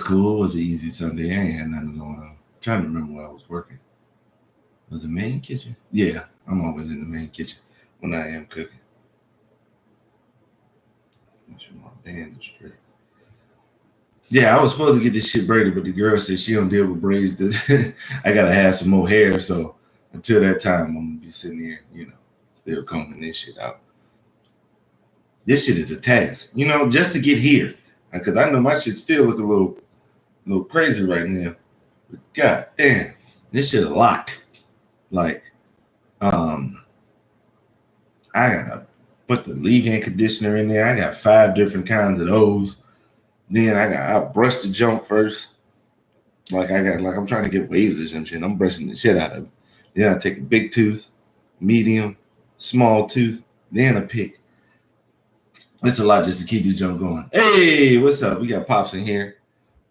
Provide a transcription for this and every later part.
cool. It was an easy Sunday. I ain't had nothing going on. I'm trying to remember where I was working. Was it main kitchen? Yeah, I'm always in the main kitchen when I am cooking. Make sure my band is straight. Yeah, I was supposed to get this shit braided, but the girl said she don't deal with braids. I gotta have some more hair, so until that time, I'm gonna be sitting here, still combing this shit out. This shit is a task, just to get here, because I know my shit still look a little crazy right now. But god damn, this shit a lot. Like, I gotta put the leave-in conditioner in there. I got 5 different kinds of those. Then I brush the junk first. I'm trying to get waves or some shit. I'm brushing the shit out of it. Then I take a big tooth, medium, small tooth, then a pick. It's a lot just to keep the junk going. Hey, what's up? We got Pops in here.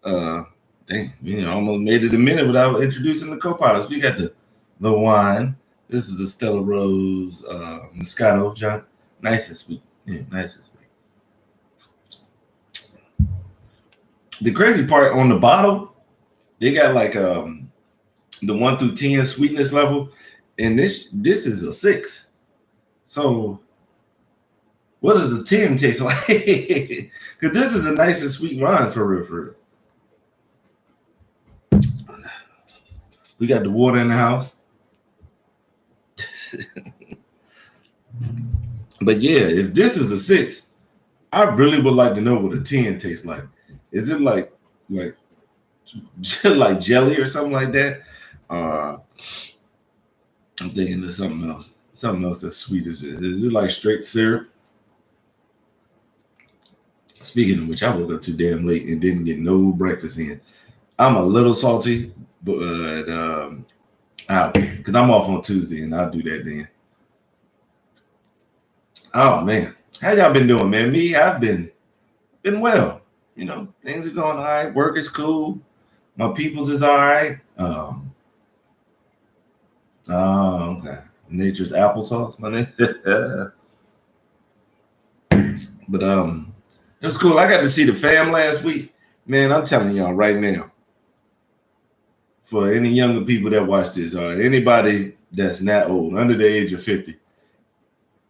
Dang, almost made it a minute without introducing the co-pilots. We got the wine. This is the Stella Rose Moscato, John. Nice and sweet. Yeah, nice and sweet. The crazy part on the bottle, they got like the 1 through 10 sweetness level, and this is a 6. So what does a 10 taste like? Because this is a nice and sweet wine for real. We got the water in the house. But yeah, if this is a 6, I really would like to know what a 10 tastes like. Is it like jelly or something like that? I'm thinking of something else that's sweet as it. Is it like straight syrup? Speaking of which, I woke up too damn late and didn't get no breakfast in. I'm a little salty, but because I'm off on Tuesday and I'll do that then. Oh man, how y'all been doing, man? Me, I've been well. Things are going all right. Work is cool. My peoples is all right. Okay. Nature's applesauce, my name. But it was cool. I got to see the fam last week. Man, I'm telling y'all right now, for any younger people that watch this, or anybody that's not old, under the age of 50,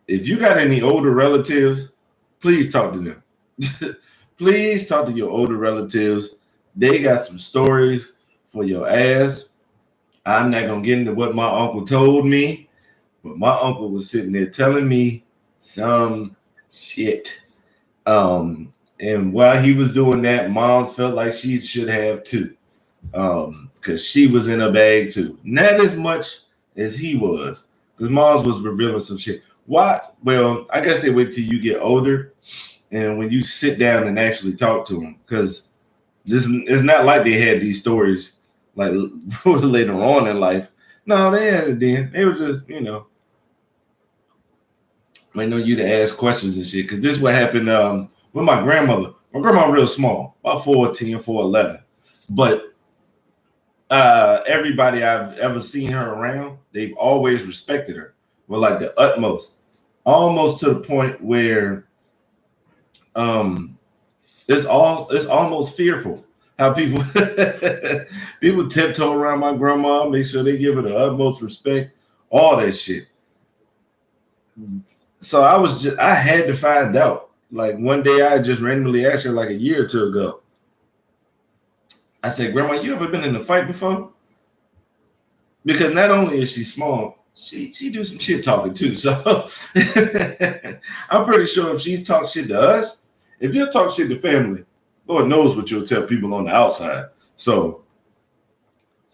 if you got any older relatives, please talk to them. Please talk to your older relatives. They got some stories for your ass. I'm not going to get into what my uncle told me, but my uncle was sitting there telling me some shit. And while he was doing that, Moms felt like she should have too, because she was in a bag too. Not as much as he was, because Moms was revealing some shit. Why? Well, I guess they wait till you get older. And when you sit down and actually talk to them, because it's not like they had these stories like later on in life. No, they had it then. They were just, I know you to ask questions and shit. Because this is what happened with my grandmother. My grandma real small, about 4'10", 4'11". But everybody I've ever seen her around, they've always respected her. Well, like the utmost. Almost to the point where it's almost fearful how people tiptoe around my grandma, make sure they give her the utmost respect, all that shit. So I had to find out. Like one day I just randomly asked her like a year or two ago. I said, Grandma, you ever been in a fight before? Because not only is she small, she do some shit talking too. So I'm pretty sure if she talks shit to us, if you talk shit to family, Lord knows what you'll tell people on the outside. So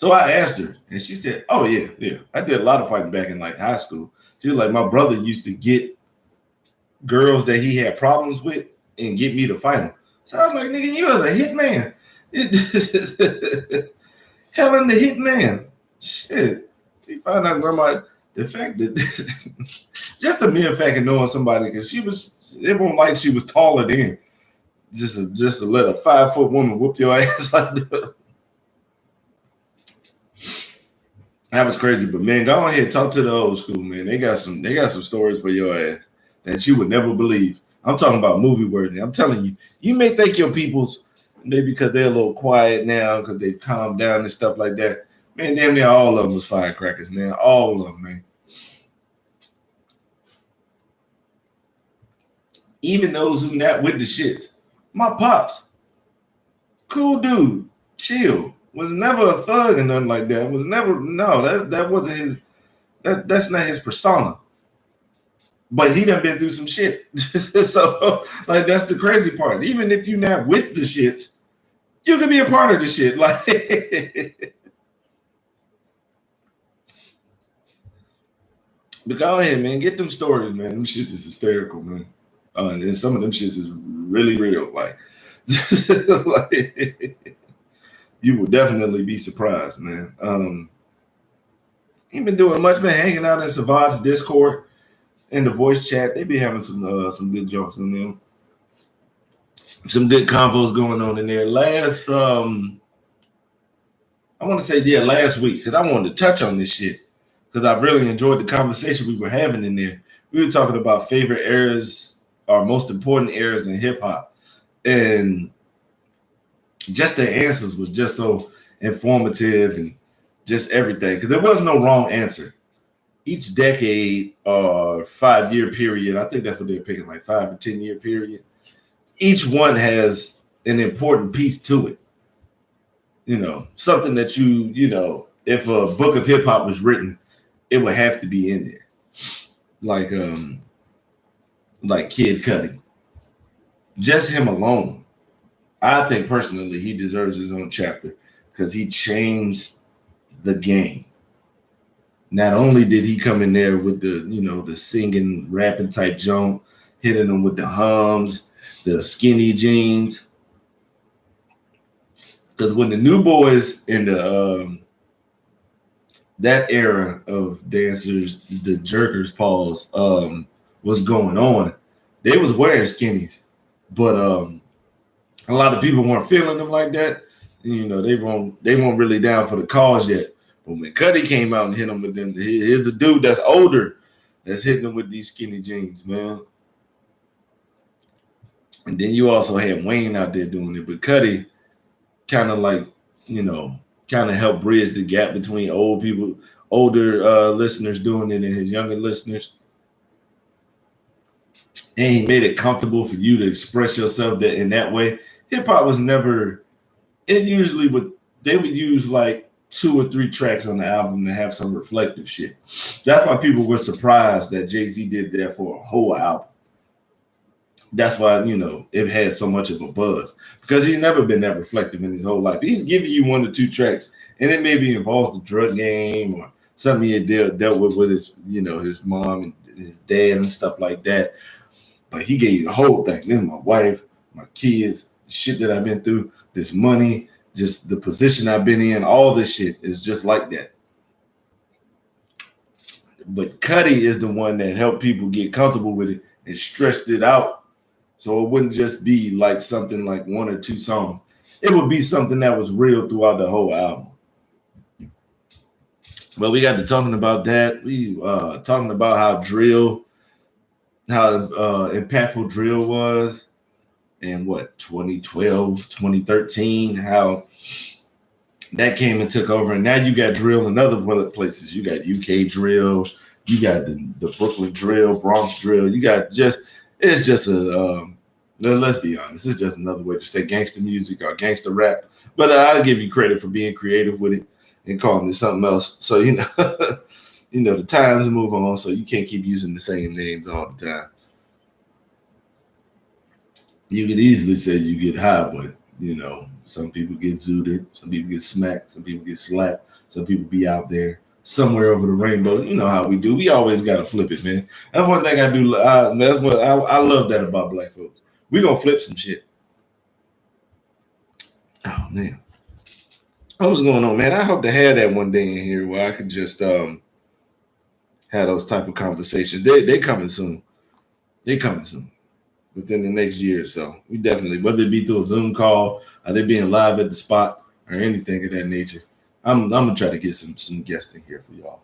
I asked her, and she said, "Oh yeah. I did a lot of fighting back in like high school." She was like, "My brother used to get girls that he had problems with and get me to fight them." So I was like, "Nigga, you was a hitman." Helen the hitman. Shit. You find out, Grandma, the fact that just the mere fact of knowing somebody, because it wasn't like she was taller than just to let a 5-foot woman whoop your ass like that. That was crazy. But man, go ahead, talk to the old school, man. They got some stories for your ass that you would never believe. I'm talking about movie worthy. I'm telling you, you may think your peoples maybe because they're a little quiet now because they've calmed down and stuff like that. Man, damn near all of them was firecrackers, man. All of them, man. Even those who not with the shits. My pops, cool dude, chill. Was never a thug and nothing like that. Was never that wasn't his. That's not his persona. But he done been through some shit. So like that's the crazy part. Even if you're not with the shits, you can be a part of the shit. Like but go ahead, man. Get them stories, man. Them shits is hysterical, man. And some of them shits is really real. Like, like you will definitely be surprised, man. Ain't been doing much, man. Hanging out in Savant's Discord in the voice chat. They be having some good jokes in there. Some good convos going on in there. Last week, because I wanted to touch on this shit. Because I really enjoyed the conversation we were having in there. We were talking about favorite eras, our most important eras in hip hop. And just their answers was just so informative and just everything. Because there was no wrong answer. Each decade or 5-year period, I think that's what they're picking, like 5 or 10-year period. Each one has an important piece to it. You know, something that you know, if a book of hip hop was written, it would have to be in there. Like Kid Cudi. Just him alone. I think personally he deserves his own chapter because he changed the game. Not only did he come in there with the singing, rapping type jump, hitting them with the hums, the skinny jeans. Because when the New Boys in the that era of dancers, the jerkers pause, was going on, they was wearing skinnies, but a lot of people weren't feeling them like that. You know, they weren't really down for the cause yet. But when Cudi came out and hit them with them, here's a dude that's older that's hitting them with these skinny jeans, man. And then you also had Wayne out there doing it, but Cudi kind of like, kind of helped bridge the gap between older listeners doing it and his younger listeners. And he made it comfortable for you to express yourself in that way. Hip hop was never, they would use like 2 or 3 tracks on the album to have some reflective shit. That's why people were surprised that Jay-Z did that for a whole album. That's why, it had so much of a buzz because he's never been that reflective in his whole life. He's giving you 1 or 2 tracks and it maybe involves the drug game or something he had dealt with his, his mom and his dad and stuff like that. But he gave you the whole thing. This is my wife, my kids, the shit that I've been through, this money, just the position I've been in, all this shit is just like that. But Cudi is the one that helped people get comfortable with it and stretched it out. So it wouldn't just be like something like 1 or 2 songs. It would be something that was real throughout the whole album. Well, we got to talking about that. We talking about how impactful drill was in 2012, 2013, how that came and took over. And now you got drill in other places. You got UK drill, you got the Brooklyn drill, Bronx drill. You got it's just let's be honest, it's just another way to say gangster music or gangster rap. But I'll give you credit for being creative with it and calling it something else. So, the times move on, so you can't keep using the same names all the time. You could easily say you get high, but, some people get zooted, some people get smacked, some people get slapped, some people be out there somewhere over the rainbow. You know how we do. We always got to flip it, man. That's one thing I do. That's what I love that about black folks. We gonna flip some shit. Oh, man. What's going on, man? I hope to have that one day in here where I could just have those type of conversations. They coming soon. They coming soon. Within the next year or so. We definitely, whether it be through a Zoom call or they being live at the spot or anything of that nature. I'm gonna try to get some guests in here for y'all.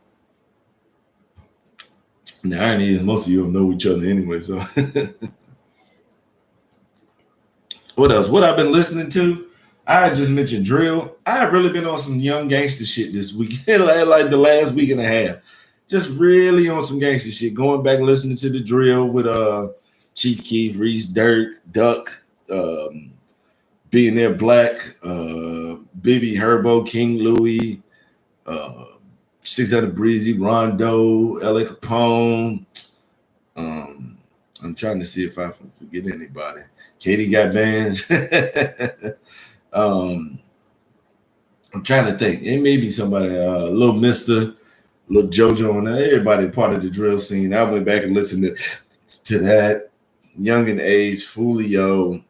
The irony is most of you don't know each other anyway, so what else? What I've been listening to? I just mentioned drill. I have really been on some young gangster shit this week, like the last week and a half. Just really on some gangster shit. Going back listening to the drill with Chief Keef, Reese, Dirk, Duck, Being There Black, Bibby Herbo, King Louis, 600 Breezy, Rondo, LA Capone. I'm trying to see if I forget anybody. Katie got bands. I'm trying to think. It may be somebody, Little Mister, Little JoJo, and everybody part of the drill scene. I went back and listened to that. Young and Age, Foolio,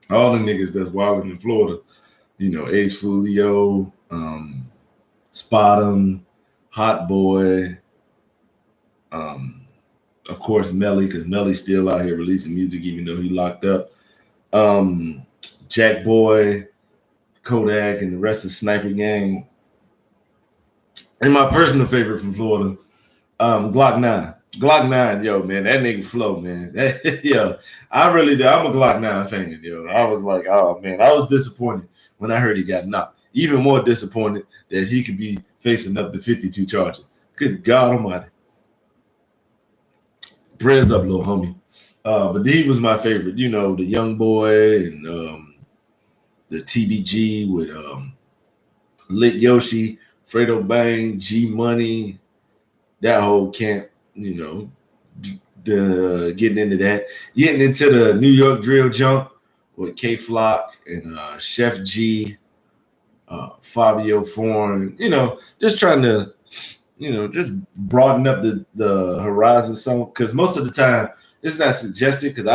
all the niggas that's wilding in Florida. You know, Ace Foolio, Spot 'em, Hot Boy, of course, Melly, because Melly's still out here releasing music, even though he locked up. Jack Boy, Kodak, and the rest of the Sniper Gang. And my personal favorite from Florida, Glock 9. Glock 9, yo, man, that nigga flow, man. Yo, I really do. I'm a Glock 9 fan, yo. I was like, oh, man, I was disappointed when I heard he got knocked. Even more disappointed that he could be facing up to 52 charges. Good God almighty. Prayers up, little homie. But he was my favorite. You know, the Young Boy and the TBG with Lit Yoshi, Fredo Bang, G Money, that whole camp, you know, getting into that. Getting into the New York drill jump with K Flock and Chef G, Fabio Foreign, you know, just trying to, you know, just broaden up the horizon some, because most of the time it's not suggested, because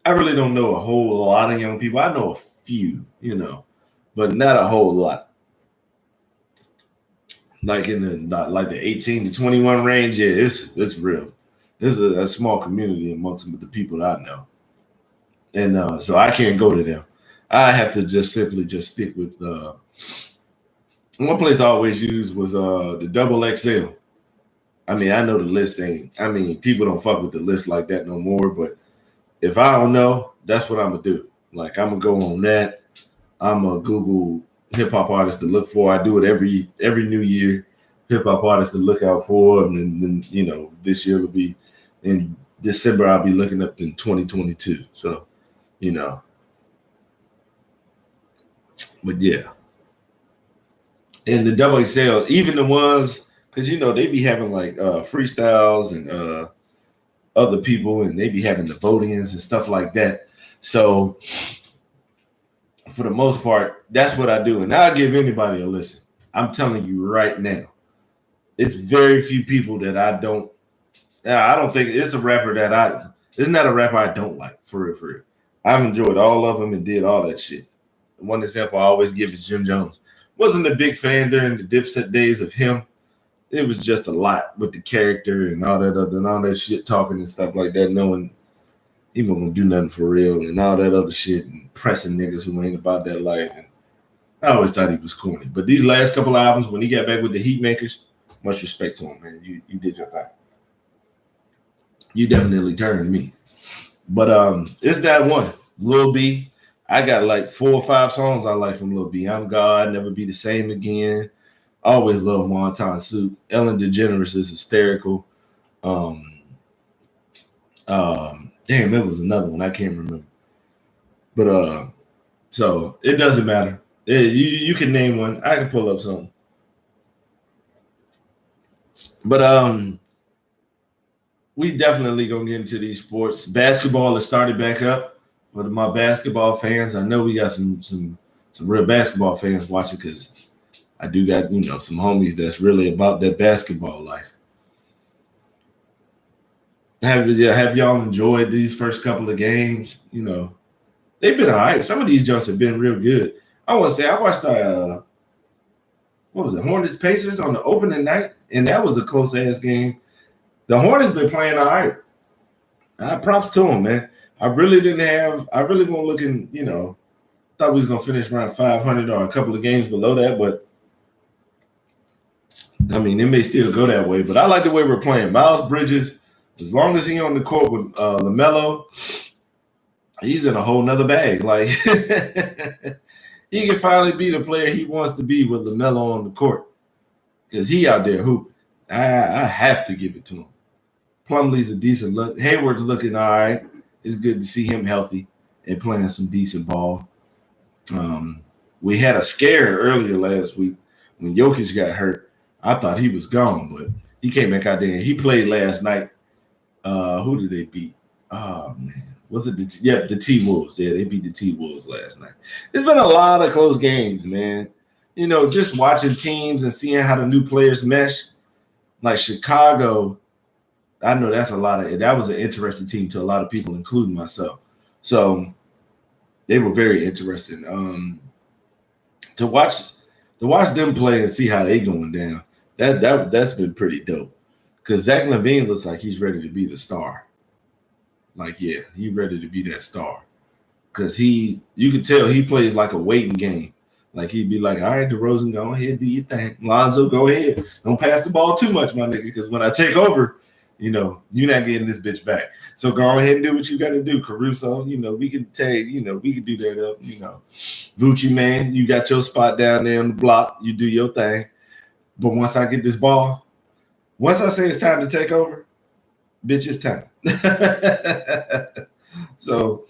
I really don't know a whole lot of young people. I know a few, you know, but not a whole lot. Like in the 18 to 21 range, yeah, it's real. This is a small community amongst the people that I know. And so I can't go to them. I have to just simply stick with one place I always used was the Double XL. I mean, I know the list people don't fuck with the list like that no more, but if I don't know, that's what I'm gonna do. Like, I'm gonna go on that. I'm gonna Google hip hop artists to look for. I do it every new year. Hip hop artists to look out for, and then you know, this year will be in December. I'll be looking up in 2022. So, you know, but yeah. And the Double XL, even the ones, because you know they be having like freestyles and other people, and they be having the vote-ins and stuff like that. So for the most part, that's what I do, and I'll give anybody a listen. I'm telling you right now, it's very few people that I don't think it's a rapper that it's not a rapper I don't like, for real. I've enjoyed all of them and did all that shit. One example I always give is Jim Jones. Wasn't a big fan during the Dipset days of him. It was just a lot with the character and all that shit talking and stuff like that, knowing he wasn't gonna do nothing for real and all that other shit and pressing niggas who ain't about that life. And I always thought he was corny. But these last couple albums, when he got back with the Heat Makers, much respect to him, man. You did your thing. You definitely turned me. But it's that one, Lil B. I got like 4 or 5 songs I like from Lil B. I'm God, Never Be the Same Again. I always love Wonton Soup. Ellen DeGeneres is hysterical. Damn, it was another one I can't remember. But so it doesn't matter. You can name one. I can pull up something. But we definitely gonna get into these sports. Basketball has started back up. For my basketball fans, I know we got some real basketball fans watching, because I do got, you know, some homies that's really about that basketball life. Have y'all enjoyed these first couple of games? You know, they've been all right. Some of these jumps have been real good. I want to say I watched what was it, Hornets Pacers on the opening night, and that was a close ass game. The Hornets been playing all right. Props to them, man. I really wasn't looking, you know, thought we was gonna finish around 500 or a couple of games below that, but I mean, it may still go that way. But I like the way we're playing. Miles Bridges, as long as he's on the court with LaMelo, he's in a whole nother bag. Like he can finally be the player he wants to be with LaMelo on the court because he out there hooping. I have to give it to him. Plumlee's a decent look. Hayward's looking all right. It's good to see him healthy and playing some decent ball. We had a scare earlier last week when Jokic got hurt. I thought he was gone, but he came back out there and he played last night. Who did they beat? Oh man, was it the T-Wolves? Yeah, they beat the T-Wolves last night. There's been a lot of close games, man. You know, just watching teams and seeing how the new players mesh. Like Chicago, I know that was an interesting team to a lot of people, including myself. So they were very interesting. To watch them play and see how they going down. That's been pretty dope. Because Zach LaVine looks like he's ready to be the star. Like, yeah, he's ready to be that star. Because you could tell he plays like a waiting game. Like, he'd be like, all right, DeRozan, go ahead, do your thing. Lonzo, go ahead. Don't pass the ball too much, my nigga, because when I take over, you know, you're not getting this bitch back. So go ahead and do what you got to do, Caruso. You know, we can we can do that up, you know. Vucci, man, you got your spot down there on the block. You do your thing. But once I get this ball, once I say it's time to take over, bitch, it's time. So,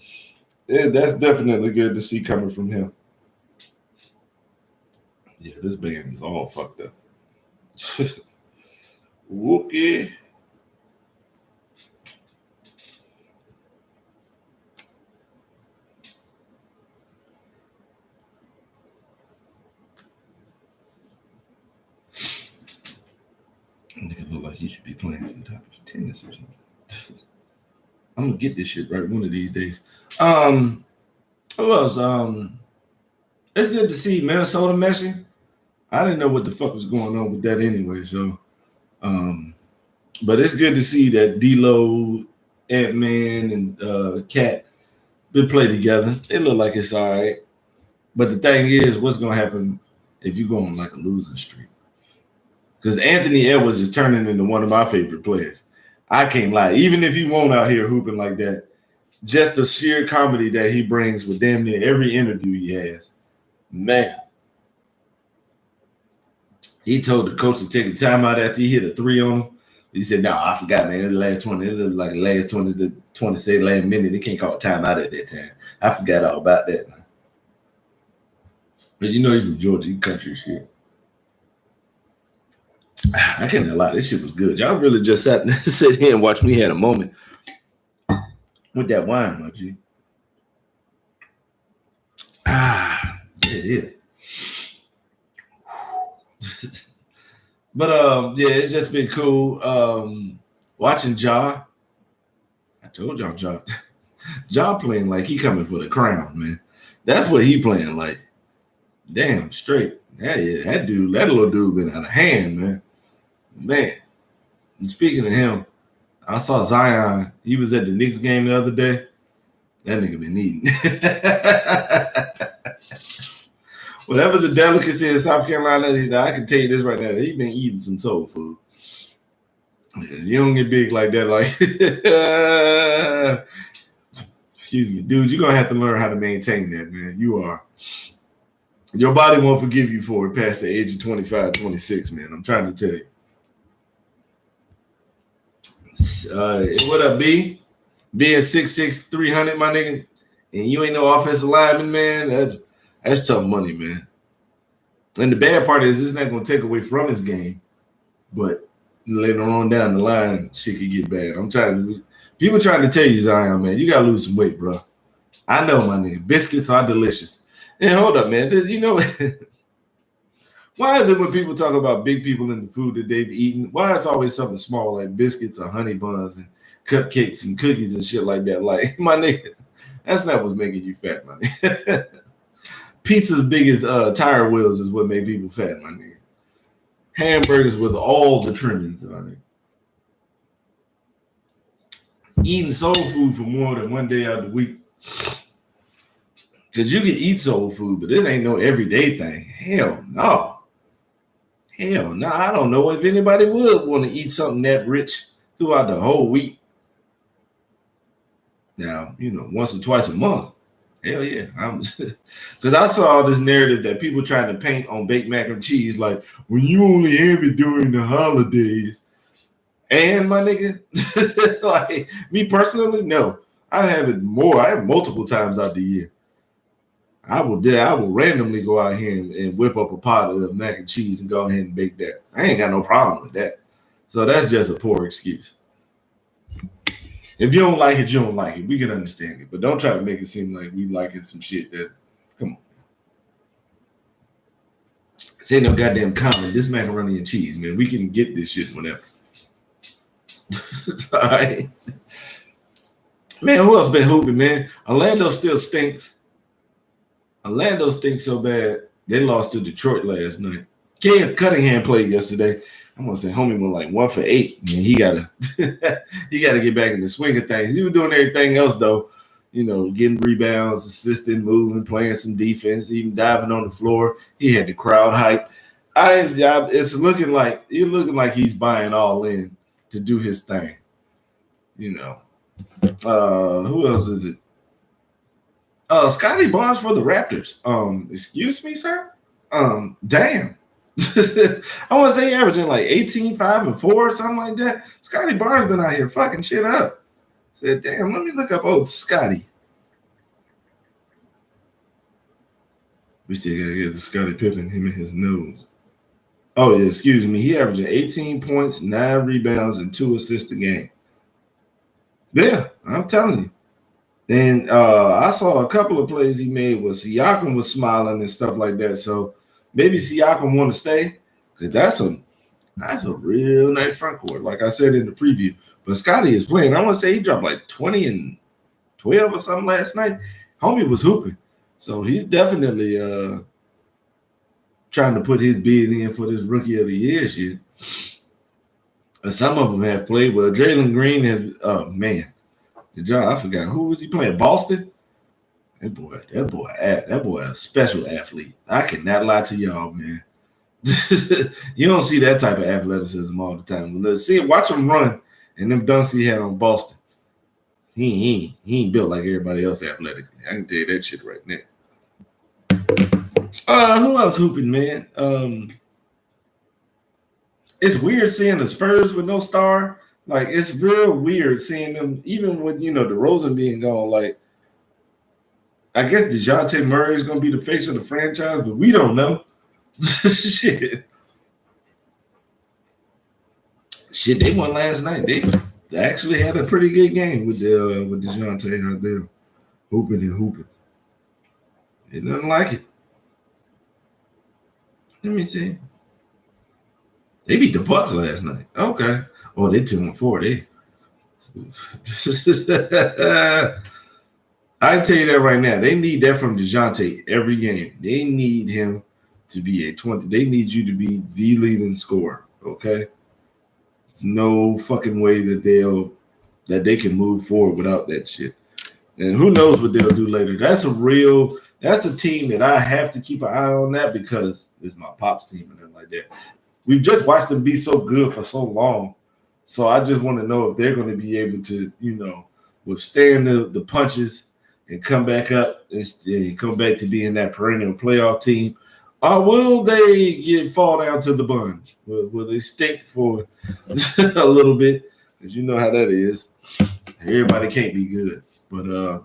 yeah, that's definitely good to see coming from him. Yeah, this band is all fucked up. Wookie. Nigga look like he should be playing some type of tennis or something. I'm gonna get this shit right one of these days. Who else? It's good to see Minnesota meshing. I didn't know what the fuck was going on with that anyway. So, but it's good to see that D-Lo, Ant-Man, and Cat they play together. They look like it's all right. But the thing is, what's gonna happen if you go on like a losing streak? Because Anthony Edwards is turning into one of my favorite players. I can't lie. Even if he won't out here hooping like that, just the sheer comedy that he brings with damn near every interview he has, man. He told the coach to take a timeout after he hit a three on him. He said, "No, I forgot, man. The last 20, it looked like the last 20, the 20 last minute. They can't call timeout at that time. I forgot all about that, man." But you know he's from Georgia, he country shit. I can't lie, this shit was good. Y'all really just sit here and watch me had a moment with that wine, my G. It is. But yeah, it's just been cool. Watching Ja. I told y'all Ja playing like he coming for the crown, man. That's what he playing like. Damn straight. That little dude been out of hand, man. Man. And speaking of him, I saw Zion. He was at the Knicks game the other day. That nigga been eating. Whatever the delicacy in South Carolina, I can tell you this right now. He been eating some soul food. You don't get big like that. Like, excuse me, dude. You're gonna have to learn how to maintain that, man. You are. Your body won't forgive you for it past the age of 25, 26, man. I'm trying to tell you. What up, B? Being 6'6", 300, my nigga, and you ain't no offensive lineman, man. That's tough money, man. And the bad part is it's not going to take away from his game, but later on down the line, shit could get bad. People trying to tell you, Zion, man, you got to lose some weight, bro. I know, my nigga. Biscuits are delicious. And hold up, man. You know, why is it when people talk about big people and the food that they've eaten, why is always something small like biscuits or honey buns and cupcakes and cookies and shit like that? Like, my nigga, that's not what's making you fat, my nigga. Pizza's big as tire wheels is what made people fat, my nigga. Hamburgers with all the trimmings, my nigga. Eating soul food for more than one day out of the week. Because you can eat soul food, but it ain't no everyday thing. Hell no. Hell no. I don't know if anybody would want to eat something that rich throughout the whole week. Now, once or twice a month. Hell yeah. Because I saw this narrative that people trying to paint on baked mac and cheese like, when you only have it during the holidays. And my nigga, like me personally, no. I have it more. I have multiple times out the year. I will randomly go out here and whip up a pot of mac and cheese and go ahead and bake that. I ain't got no problem with that. So that's just a poor excuse. If you don't like it, you don't like it. We can understand it. But don't try to make it seem like we liking some shit that, come on. This ain't no goddamn comment. This macaroni and cheese, man. We can get this shit whenever. All right. Man, who else been hooping, man? Orlando still stinks. Orlando stinks so bad, they lost to Detroit last night. Cade Cunningham played yesterday. I'm gonna say homie went like 1 for 8. Man, he gotta get back in the swing of things. He was doing everything else though, getting rebounds, assisting, moving, playing some defense, even diving on the floor. He had the crowd hype. It's looking like he's buying all in to do his thing. Who else is it? Scotty Barnes for the Raptors. Excuse me, sir? Damn. I want to say averaging like 18, 5, and 4 or something like that. Scotty Barnes been out here fucking shit up. Said, damn, let me look up old Scotty. We still gotta get the Scotty Pippen, him and his nose. Oh, yeah, excuse me. He averaging 18 points, 9 rebounds, and 2 assists a game. Yeah, I'm telling you. And I saw a couple of plays he made where Siakam was smiling and stuff like that. So maybe Siakam want to stay, because that's a real nice front court, like I said in the preview. But Scotty is playing. I want to say he dropped like 20 and 12 or something last night. Homie was hooping. So he's definitely trying to put his bid in for this Rookie of the Year shit. Some of them have played well. Jalen Green has, man. I forgot who was he playing? Boston. That boy, a special athlete. I cannot lie to y'all, man. You don't see that type of athleticism all the time. Let's see, watch him run, and them dunks he had on Boston. He ain't built like everybody else athletically. I can tell you that shit right now. Who else hooping, man? It's weird seeing the Spurs with no star. Like, it's real weird seeing them, even with, DeRozan being gone. Like, I guess DeJounte Murray is going to be the face of the franchise, but we don't know. Shit, they won last night. They actually had a pretty good game with DeJounte out there, hooping. It doesn't like it. Let me see. They beat the Bucks last night. Okay. Oh, they 2-4. I can tell you that right now. They need that from DeJounte every game. They need him to be a 20. They need you to be the leading scorer. Okay. There's no fucking way that they can move forward without that shit. And who knows what they'll do later. That's a team that I have to keep an eye on that, because it's my pops team and everything like that. We've just watched them be so good for so long. So I just want to know if they're going to be able to, withstand the punches and come back up and come back to being that perennial playoff team. Or will they fall down to the bunch? Will they stink for a little bit? Because you know how that is. Everybody can't be good. But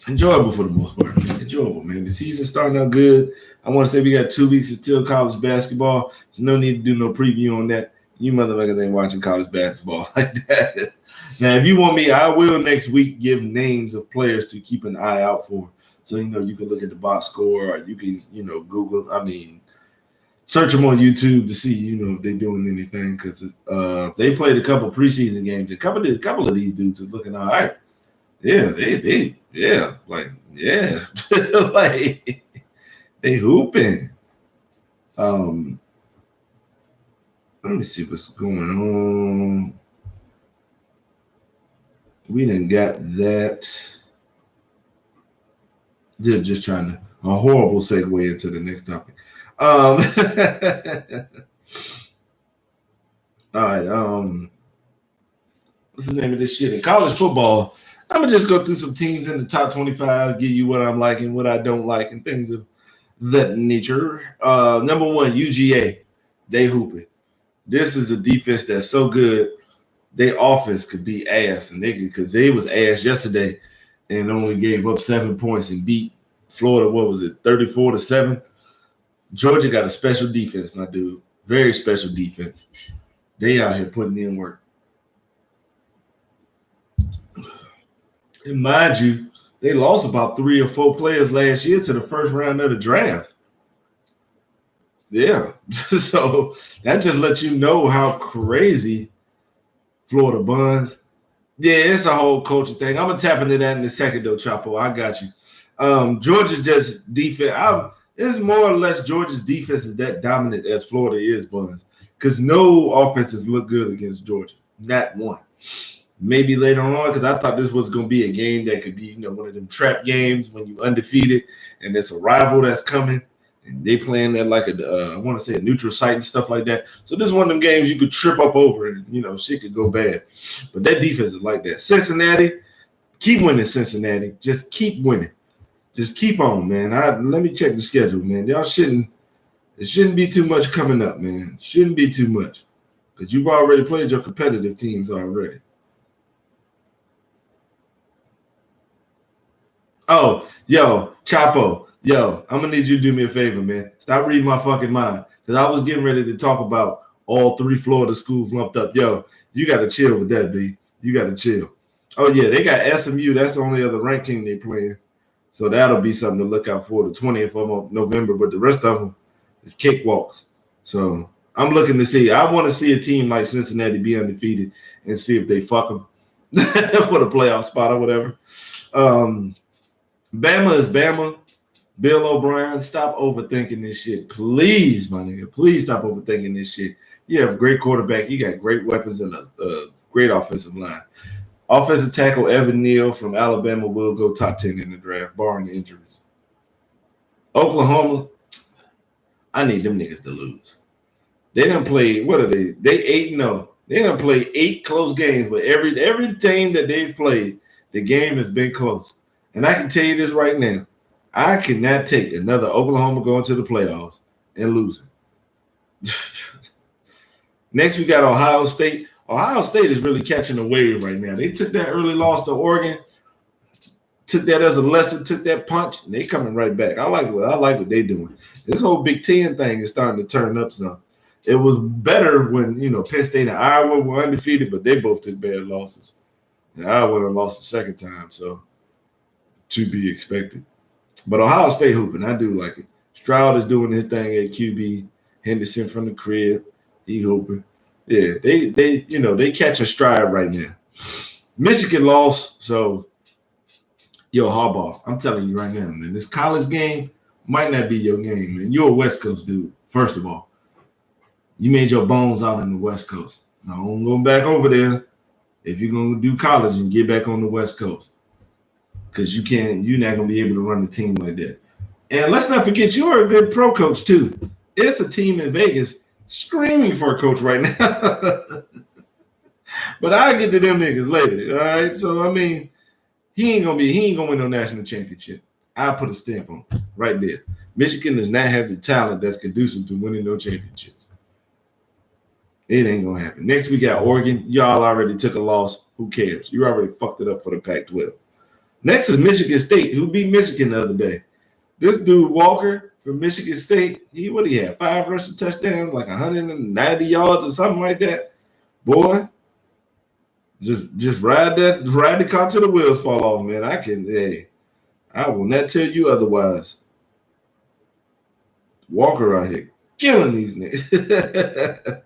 enjoyable for the most part. Enjoyable, man. The season's starting out good. I want to say we got 2 weeks until college basketball, so no need to do no preview on that. You motherfuckers ain't watching college basketball like that. Now, if you want me, I will next week give names of players to keep an eye out for. So, you can look at the box score, or you can, Google, search them on YouTube to see, if they're doing anything. Because they played a couple preseason games. A couple of these dudes are looking all right. Yeah, like they hooping. Let me see what's going on. We done got that. They're just trying to a horrible segue into the next topic. All right. what's the name of this shit? In college football, I'm gonna just go through some teams in the top 25, give you what I'm liking, what I don't like, and things of that nature. Number one, UGA, they hooping. This is a defense that's so good. Their offense could be ass, and because they was ass yesterday, and only gave up 7 points and beat Florida. What was it, 34-7? Georgia got a special defense, my dude. Very special defense. They out here putting in work. And mind you, they lost about 3 or 4 players last year to the first round of the draft. Yeah. So that just lets you know how crazy Florida buns. Yeah, it's a whole culture thing. I'm going to tap into that in a second, though, Chapo. I got you. Georgia's just defense. It's more or less Georgia's defense is that dominant as Florida is, buns. Because no offenses look good against Georgia. Not one. Maybe later on, because I thought this was going to be a game that could be, one of them trap games when you undefeated and it's a rival that's coming and they playing at like I want to say a neutral site and stuff like that. So this is one of them games you could trip up over and, shit could go bad. But that defense is like that. Cincinnati, keep winning, Cincinnati. Just keep winning. Just keep on, man. Let me check the schedule, man. It shouldn't be too much coming up, man. Shouldn't be too much because you've already played your competitive teams already. Oh, yo, Chapo, I'm going to need you to do me a favor, man. Stop reading my fucking mind because I was getting ready to talk about all 3 Florida schools lumped up. Yo, you got to chill with that, B. You got to chill. Oh, yeah, they got SMU. That's the only other ranked team they playing. So that'll be something to look out for the 20th of November. But the rest of them is cakewalks. So I'm looking to see. I want to see a team like Cincinnati be undefeated and see if they fuck them for the playoff spot or whatever. Bama is Bama. Bill O'Brien, stop overthinking this shit. Please, my nigga. Please stop overthinking this shit. You have a great quarterback. You got great weapons and a great offensive line. Offensive tackle Evan Neal from Alabama will go top 10 in the draft, barring injuries. Oklahoma, I need them niggas to lose. They done play, what are they? They 8-0. They done play 8 close games, but every team that they've played, the game has been close. And I can tell you this right now. I cannot take another Oklahoma going to the playoffs and losing. Next, we got Ohio State. Ohio State is really catching a wave right now. They took that early loss to Oregon, took that as a lesson, took that punch, and they coming right back. I like what they're doing. This whole Big Ten thing is starting to turn up some. It was better when, Penn State and Iowa were undefeated, but they both took bad losses. And Iowa would have lost the second time, so to be expected. But Ohio State hooping, I do like it. Stroud is doing his thing at QB. Henderson from the crib, he hooping. Yeah, they catch a stride right now. Michigan lost, so Harbaugh, I'm telling you right now, man, this college game might not be your game, man. You're a West Coast dude, first of all. You made your bones out in the West Coast. Now, don't go back over there if you're going to do college and get back on the West Coast. Because you're not going to be able to run a team like that. And let's not forget, you're a good pro coach, too. It's a team in Vegas screaming for a coach right now. But I'll get to them niggas later, all right? So, I mean, he ain't going to win no national championship. I'll put a stamp on it right there. Michigan does not have the talent that's conducive to winning no championships. It ain't going to happen. Next, we got Oregon. Y'all already took a loss. Who cares? You already fucked it up for the Pac-12. Next is Michigan State, who beat Michigan the other day. This dude, Walker, from Michigan State, what do he have? 5 rushing touchdowns, like 190 yards or something like that. Boy, just ride the car till the wheels fall off, man. I will not tell you otherwise. Walker out here killing these niggas.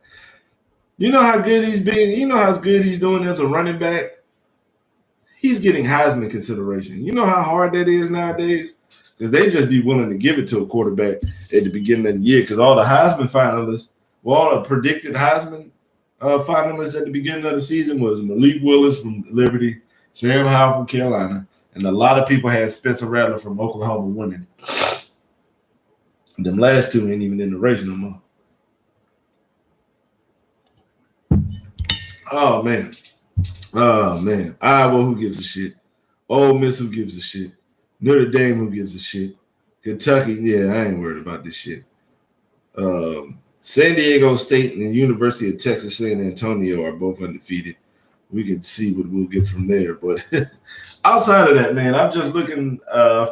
You know how good he's been? You know how good he's doing as a running back? He's getting Heisman consideration. You know how hard that is nowadays? Because they just be willing to give it to a quarterback at the beginning of the year. Because all the Heisman finalists, all the predicted Heisman finalists at the beginning of the season was Malik Willis from Liberty, Sam Howell from Carolina, and a lot of people had Spencer Rattler from Oklahoma winning. Them last 2 ain't even in the race no more. Oh, man. Oh man, Iowa, who gives a shit? Ole Miss, who gives a shit? Notre Dame, who gives a shit? Kentucky, yeah, I ain't worried about this shit. San Diego State and the University of Texas San Antonio are both undefeated. We can see what we'll get from there. But outside of that, man, I'm just looking.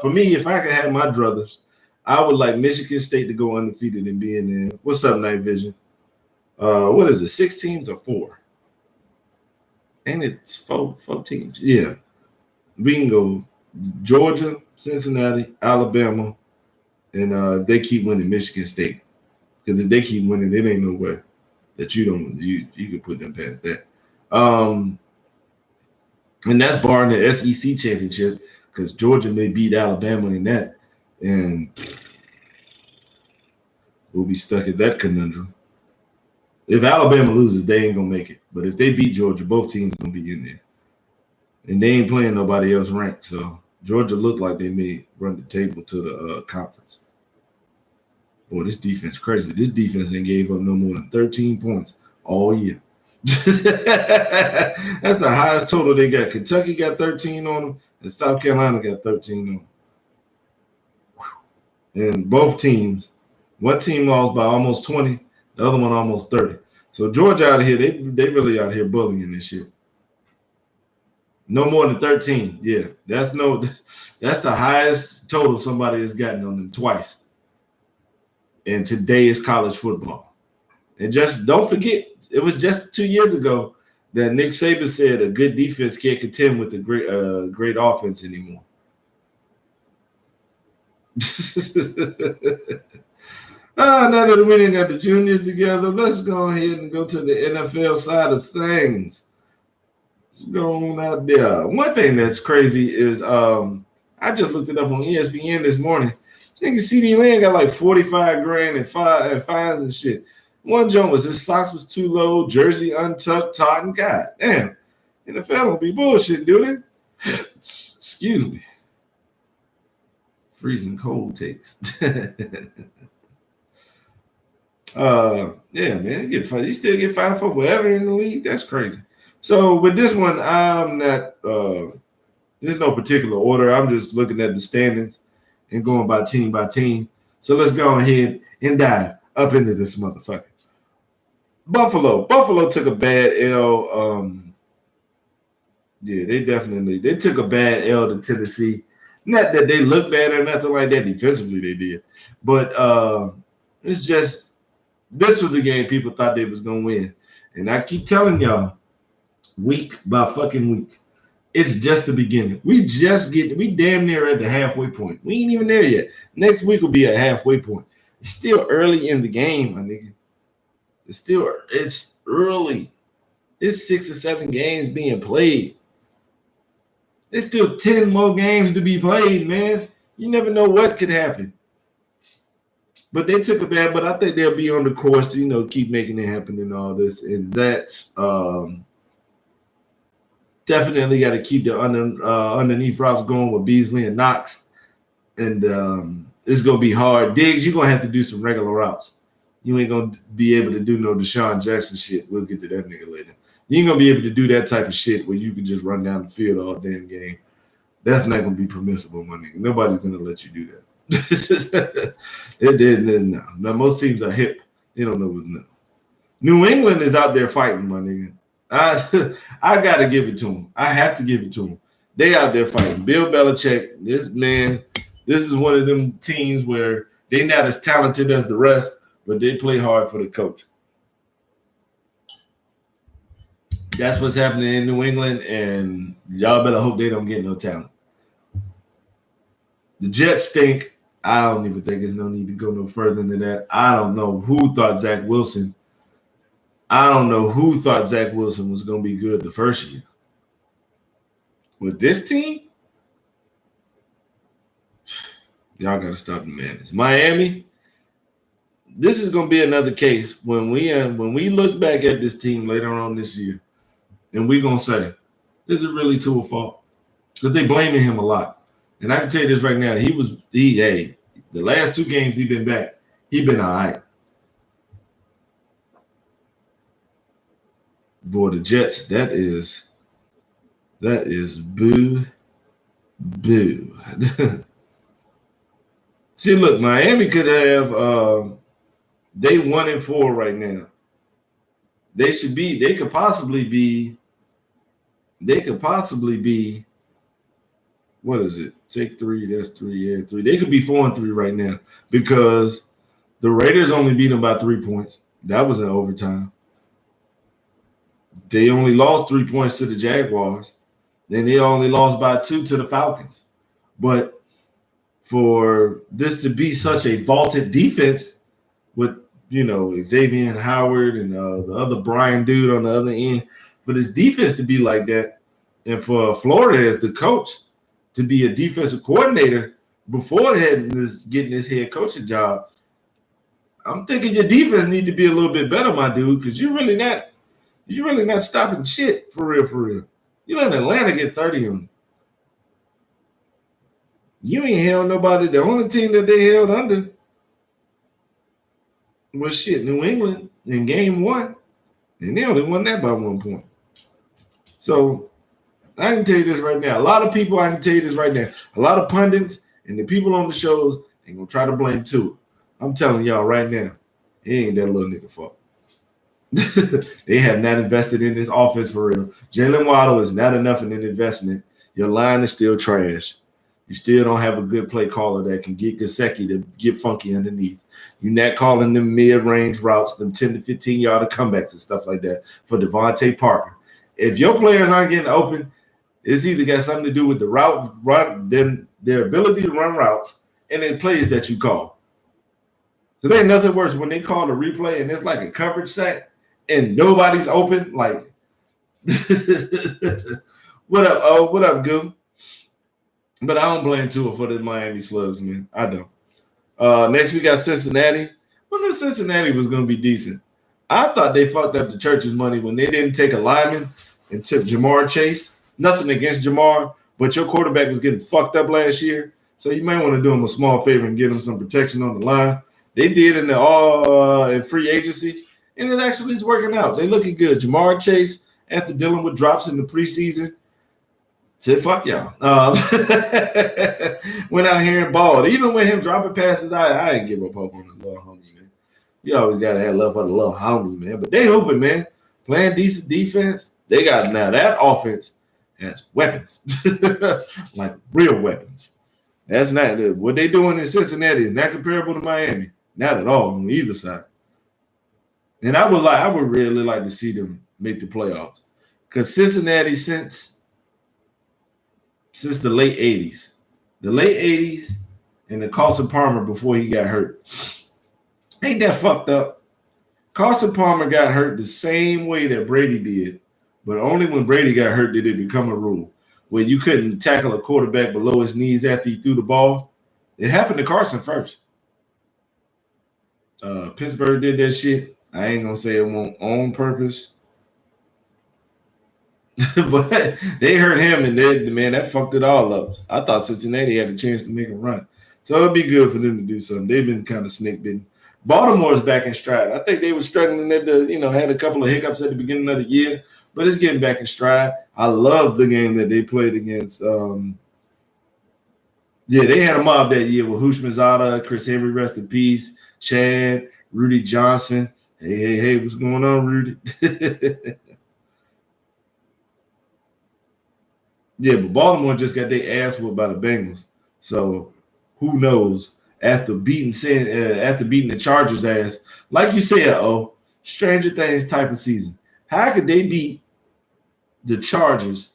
For me, if I could have my druthers, I would like Michigan State to go undefeated and be in there. What's up, Night Vision? What is it? 6 teams or 4? And it's four teams. Yeah, we can go Georgia, Cincinnati, Alabama, and if they keep winning, Michigan State. Because if they keep winning, it ain't no way that you could put them past that. And that's barring the SEC championship, because Georgia may beat Alabama in that, and we'll be stuck at that conundrum. If Alabama loses, they ain't gonna make it. But if they beat Georgia, both teams gonna be in there, and they ain't playing nobody else ranked. So Georgia looked like they may run the table to the conference. Boy, this defense crazy. This defense ain't gave up no more than 13 points all year. That's the highest total they got. Kentucky got 13 on them, and South Carolina got 13 on them. And both teams, one team lost by almost 20, the other one almost 30. So Georgia out here, they really out here bullying this shit. No more than 13. Yeah, that's the highest total somebody has gotten on them twice. And today is college football. And just don't forget, it was just 2 years ago that Nick Saban said a good defense can't contend with a great offense anymore. Now that we didn't got the juniors together, let's go ahead and go to the NFL side of things. Let's go on out there. One thing that's crazy is I just looked it up on ESPN this morning. I think CD Lamb got like 45 grand and fines and shit. One joint was his socks was too low, jersey untucked, taut, and God damn. NFL don't be bullshit, do they? Excuse me. Freezing cold takes. Yeah, man, you still get fined for whatever in the league. That's crazy. So with this one, I'm not there's no particular order. I'm just looking at the standings and going by team. So let's go ahead and dive up into this motherfucker. Buffalo took a bad L. Yeah, they took a bad L to Tennessee. Not that they look bad or nothing like that. Defensively, they did. But it's just, this was the game people thought they was going to win. And I keep telling y'all, week by fucking week, it's just the beginning. We damn near at the halfway point. We ain't even there yet. Next week will be a halfway point. It's still early in the game, my nigga. It's early. It's 6 or 7 games being played. There's still 10 more games to be played, man. You never know what could happen. But they took a bad, but I think they'll be on the course to, keep making it happen and all this. And that definitely got to keep the underneath routes going with Beasley and Knox. And it's going to be hard. Diggs, you're going to have to do some regular routes. You ain't going to be able to do no Deshaun Jackson shit. We'll get to that nigga later. You ain't going to be able to do that type of shit where you can just run down the field all damn game. That's not going to be permissible, my nigga. Nobody's going to let you do that. It didn't. No. Now, most teams are hip. They don't know what no. New England is out there fighting, my nigga. I got to give it to them. I have to give it to them. They out there fighting. Bill Belichick, this is one of them teams where they not as talented as the rest, but they play hard for the coach. That's what's happening in New England, and y'all better hope they don't get no talent. The Jets stink. I don't even think there's no need to go no further than that. I don't know who thought Zach Wilson was going to be good the first year. With this team, y'all got to stop the madness. Miami, this is going to be another case when we look back at this team later on this year, and we're going to say, is it really Tua's fault? Because they blaming him a lot. And I can tell you this right now, the last 2 games he's been back, he been all right. Boy, the Jets, that is That is boo. See, look, Miami could have they 1-4 right now. They could possibly be what is it? Take 3, that's 3, add 3. They could be 4-3 right now because the Raiders only beat them by 3 points. That was in overtime. They only lost 3 points to the Jaguars. Then they only lost by 2 to the Falcons. But for this to be such a vaulted defense with, Xavier Howard and the other Brian dude on the other end, for this defense to be like that, and for Florida as the coach to be a defensive coordinator before getting his head coaching job, I'm thinking your defense need to be a little bit better, my dude, because you're really not stopping shit for real. You let Atlanta get 30 on you. You ain't held nobody. The only team that they held under was New England in game 1. And they only won that by 1 point. So I can tell you this right now. A lot of people, a lot of pundits and the people on the shows ain't going to try to blame Tua. I'm telling y'all right now, it ain't that little nigga fault. They have not invested in this offense for real. Jalen Waddle is not enough in an investment. Your line is still trash. You still don't have a good play caller that can get Gesicki to get funky underneath. You're not calling them mid-range routes, them 10 to 15-yard comebacks and stuff like that for Devontae Parker. If your players aren't getting open, it's either got something to do with the route run, then their ability to run routes, and then plays that you call. So there ain't nothing worse when they call a replay and it's like a coverage sack and nobody's open. Like, what up? Oh, what up, Goo? But I don't blame Tua for the Miami Slugs, man. I don't. Next we got Cincinnati. I knew Cincinnati was going to be decent. I thought they fucked up the Church's money when they didn't take a lineman and took Jamar Chase. Nothing against Jamar, but your quarterback was getting fucked up last year, so you might want to do him a small favor and get him some protection on the line. They did in in free agency, and it actually is working out. They looking good. Jamar Chase, after dealing with drops in the preseason, said, fuck y'all. Went out here and balled. Even with him dropping passes, I didn't give up hope on the little homie, man. You always got to have love for the little homie, man. But they hooping, man. Playing decent defense. They got now that offense has weapons. Like real weapons. That's not what they doing in Cincinnati is not comparable to Miami. Not at all on either side. And I would really like to see them make the playoffs. Because Cincinnati since the late 80s. The late 80s and the Carson Palmer before he got hurt. Ain't that fucked up? Carson Palmer got hurt the same way that Brady did, but only when Brady got hurt did it become a rule where you couldn't tackle a quarterback below his knees after he threw the ball. It happened to Carson first. Pittsburgh did that shit. I ain't going to say it won't on purpose. But they hurt him, and that fucked it all up. I thought Cincinnati had a chance to make a run. So it'd be good for them to do something. They've been kind of snake bitten. Baltimore's back in stride. I think they were struggling had a couple of hiccups at the beginning of the year, but it's getting back in stride. I love the game that they played against. They had a mob that year with Hushmanzada, Chris Henry, rest in peace, Chad, Rudy Johnson. Hey, what's going on, Rudy? Yeah, but Baltimore just got their ass whooped by the Bengals. So who knows? After beating the Chargers ass, like you said, Stranger Things type of season. How could they beat the Chargers?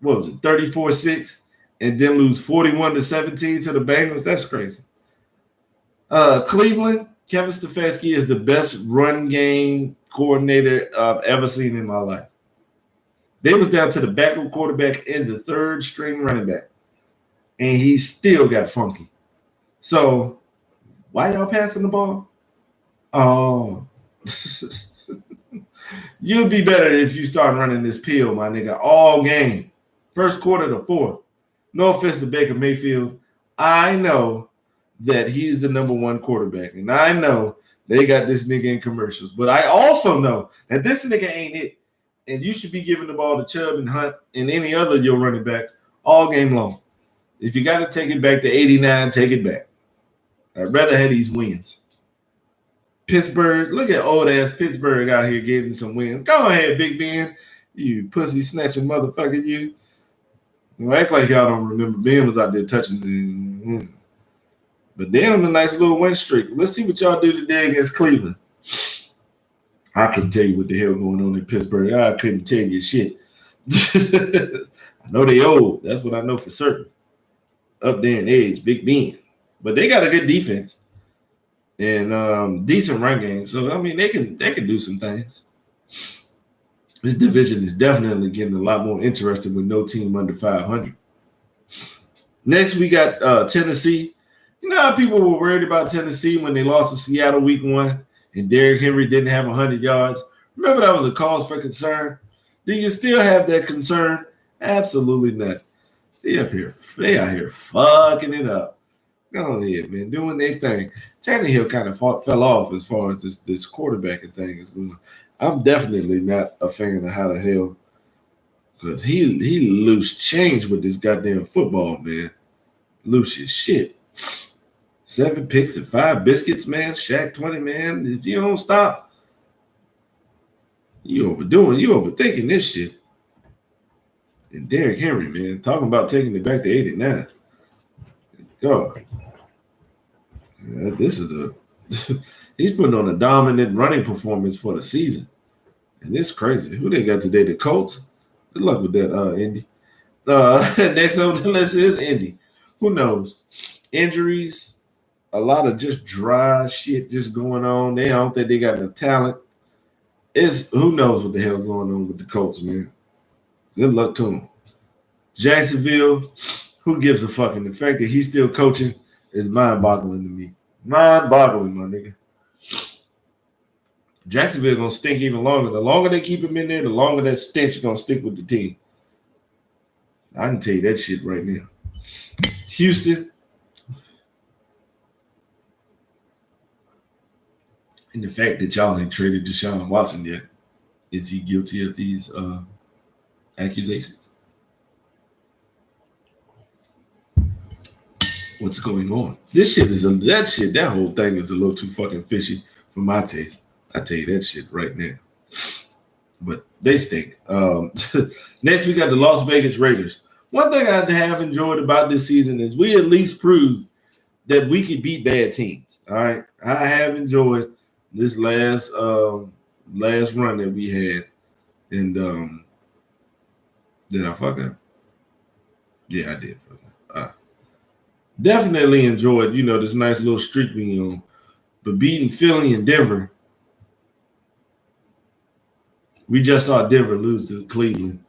What was it, 34-6, and then lose 41-17 to the Bengals? That's crazy. Cleveland, Kevin Stefanski is the best run game coordinator I've ever seen in my life. They was down to the backup quarterback and the third string running back, and he still got funky. So why y'all passing the ball? Oh, you'd be better if you start running this pill, my nigga, all game, first quarter to fourth. No offense to Baker Mayfield. I know that he's the number one quarterback, and I know they got this nigga in commercials, but I also know that this nigga ain't it. and you should be giving the ball to Chubb and Hunt and any other of your running backs all game long. If you got to take it back to 89, take it back. I'd rather have these wins. Pittsburgh, look at old-ass Pittsburgh out here getting some wins. Go ahead, Big Ben. You pussy-snatching motherfucker, you. Don't act like y'all don't remember Ben was out there touching the... But they're on a nice little win streak. Let's see what y'all do today against Cleveland. I couldn't tell you what the hell going on in Pittsburgh. I couldn't tell you shit. I know they old. That's what I know for certain. Up there in age, Big Ben. But they got a good defense and decent run game. So, I mean, they can do some things. This division is definitely getting a lot more interesting with no team under 500. Next, we got Tennessee. You know how people were worried about Tennessee when they lost to Seattle week 1 and Derrick Henry didn't have 100 yards? Remember that was a cause for concern? Do you still have that concern? Absolutely not. They out here fucking it up. Go ahead, man, doing their thing. Tannehill kind of fell off as far as this quarterbacking thing is going. I'm definitely not a fan of how the hell, because he loose change with this goddamn football, man. Loose as shit. 7 picks and 5 biscuits, man. Shaq 20, man. If you don't stop, you overthinking this shit. And Derrick Henry, man, talking about taking it back to 89. God. This is he's putting on a dominant running performance for the season. And it's crazy. Who they got today? The Colts? Good luck with that, Indy. Next on the list is Indy. Who knows? Injuries, a lot of just dry shit just going on. I don't think they got enough talent. Who knows what the hell going on with the Colts, man. Good luck to him. Jacksonville, who gives a fuck? And the fact that he's still coaching is mind-boggling to me. Mind-boggling, my nigga. Jacksonville gonna stink even longer. The longer they keep him in there, the longer that stench is gonna stick with the team. I can tell you that shit right now. Houston. And the fact that y'all ain't traded Deshaun Watson yet. Is he guilty of these accusations? What's going on? That whole thing is a little too fucking fishy for my taste. I tell you that shit right now. But they stink. Next, we got the Las Vegas Raiders. One thing I have enjoyed about this season is we at least proved that we could beat bad teams. All right. I have enjoyed this last run that we had. And did I fuck up? Yeah, I did fuck up. Definitely enjoyed, this nice little streak we on. But beating Philly and Denver, we just saw Denver lose to Cleveland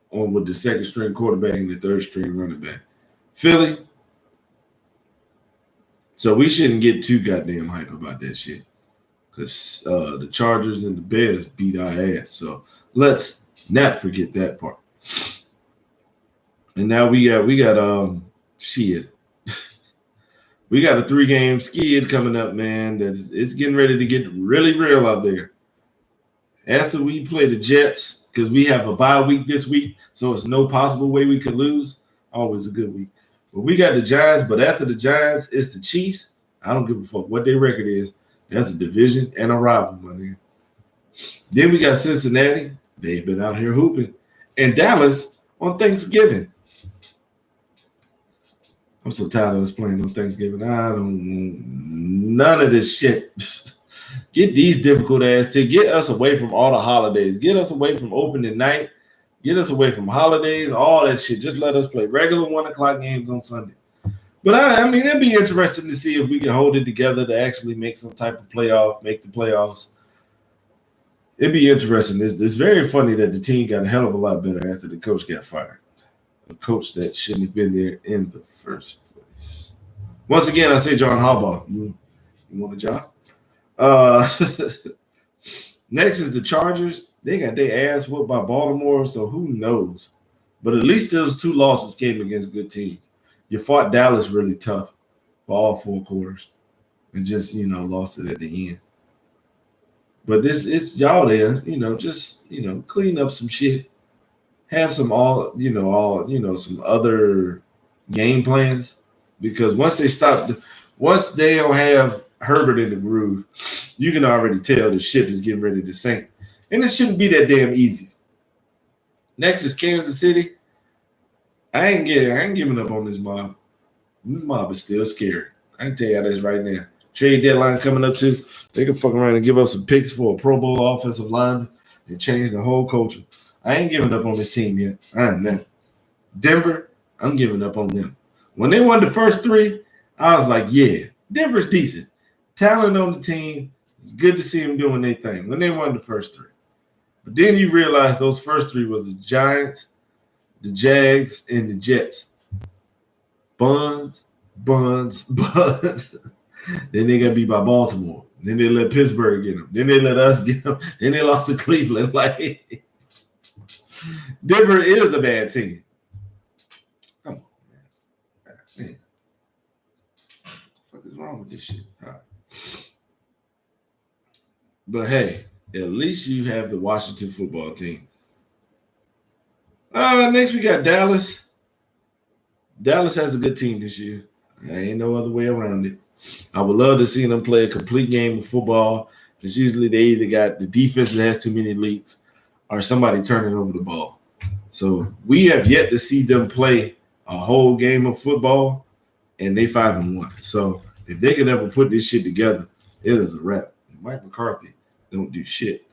with the second string quarterback and the third string running back. Philly. So we shouldn't get too goddamn hype about that shit. Because the Chargers and the Bears beat our ass. So let's not forget that part. And now we got shit. We got a 3-game skid coming up, man. It's getting ready to get really real out there. After we play the Jets, because we have a bye week this week, so it's no possible way we could lose. Always a good week. But we got the Giants, but after the Giants, it's the Chiefs. I don't give a fuck what their record is. That's a division and a rival, my nigga. Then we got Cincinnati. They've been out here hooping. And Dallas on Thanksgiving. I'm so tired of us playing on Thanksgiving. I don't want none of this shit. Get these difficult ass to get us away from all the holidays. Get us away from opening night. Get us away from holidays, all that shit. Just let us play regular 1 o'clock games on Sunday. But I mean, it'd be interesting to see if we can hold it together to actually make some type of make the playoffs. It'd be interesting. It's very funny that the team got a hell of a lot better after the coach got fired. A coach that shouldn't have been there in the first place. Once again, I say John Harbaugh. You want a job? Next is the Chargers. They got their ass whooped by Baltimore, so who knows? But at least those 2 losses came against good teams. You fought Dallas really tough for all 4 quarters and just, lost it at the end. But it's y'all there, just clean up some shit. Have some some other game plans. Because once they don't have Herbert in the groove, you can already tell the ship is getting ready to sink. And it shouldn't be that damn easy. Next is Kansas City. I ain't giving up on this mob. This mob is still scary. I can tell you this right now. Trade deadline coming up too. They can fuck around and give up some picks for a Pro Bowl offensive lineman and change the whole culture. I ain't giving up on this team yet. I am not. Denver, I'm giving up on them. When they won the first three, I was like, yeah, Denver's decent. Talent on the team. It's good to see them doing their thing. When they won the first three. But then you realize those first three was the Giants, the Jags, and the Jets. Buns. Then they got beat by Baltimore. Then they let Pittsburgh get them. Then they let us get them. Then they lost to Cleveland. Like, Denver is a bad team. Come on, man. What the fuck is wrong with this shit? All right. But hey, at least you have the Washington football team. Next we got Dallas. Dallas has a good team this year. There ain't no other way around it. I would love to see them play a complete game of football because usually they either got the defense that has too many leaks or somebody turning over the ball. So we have yet to see them play a whole game of football, and they 5-1. So if they could ever put this shit together, it is a wrap. Mike McCarthy don't do shit.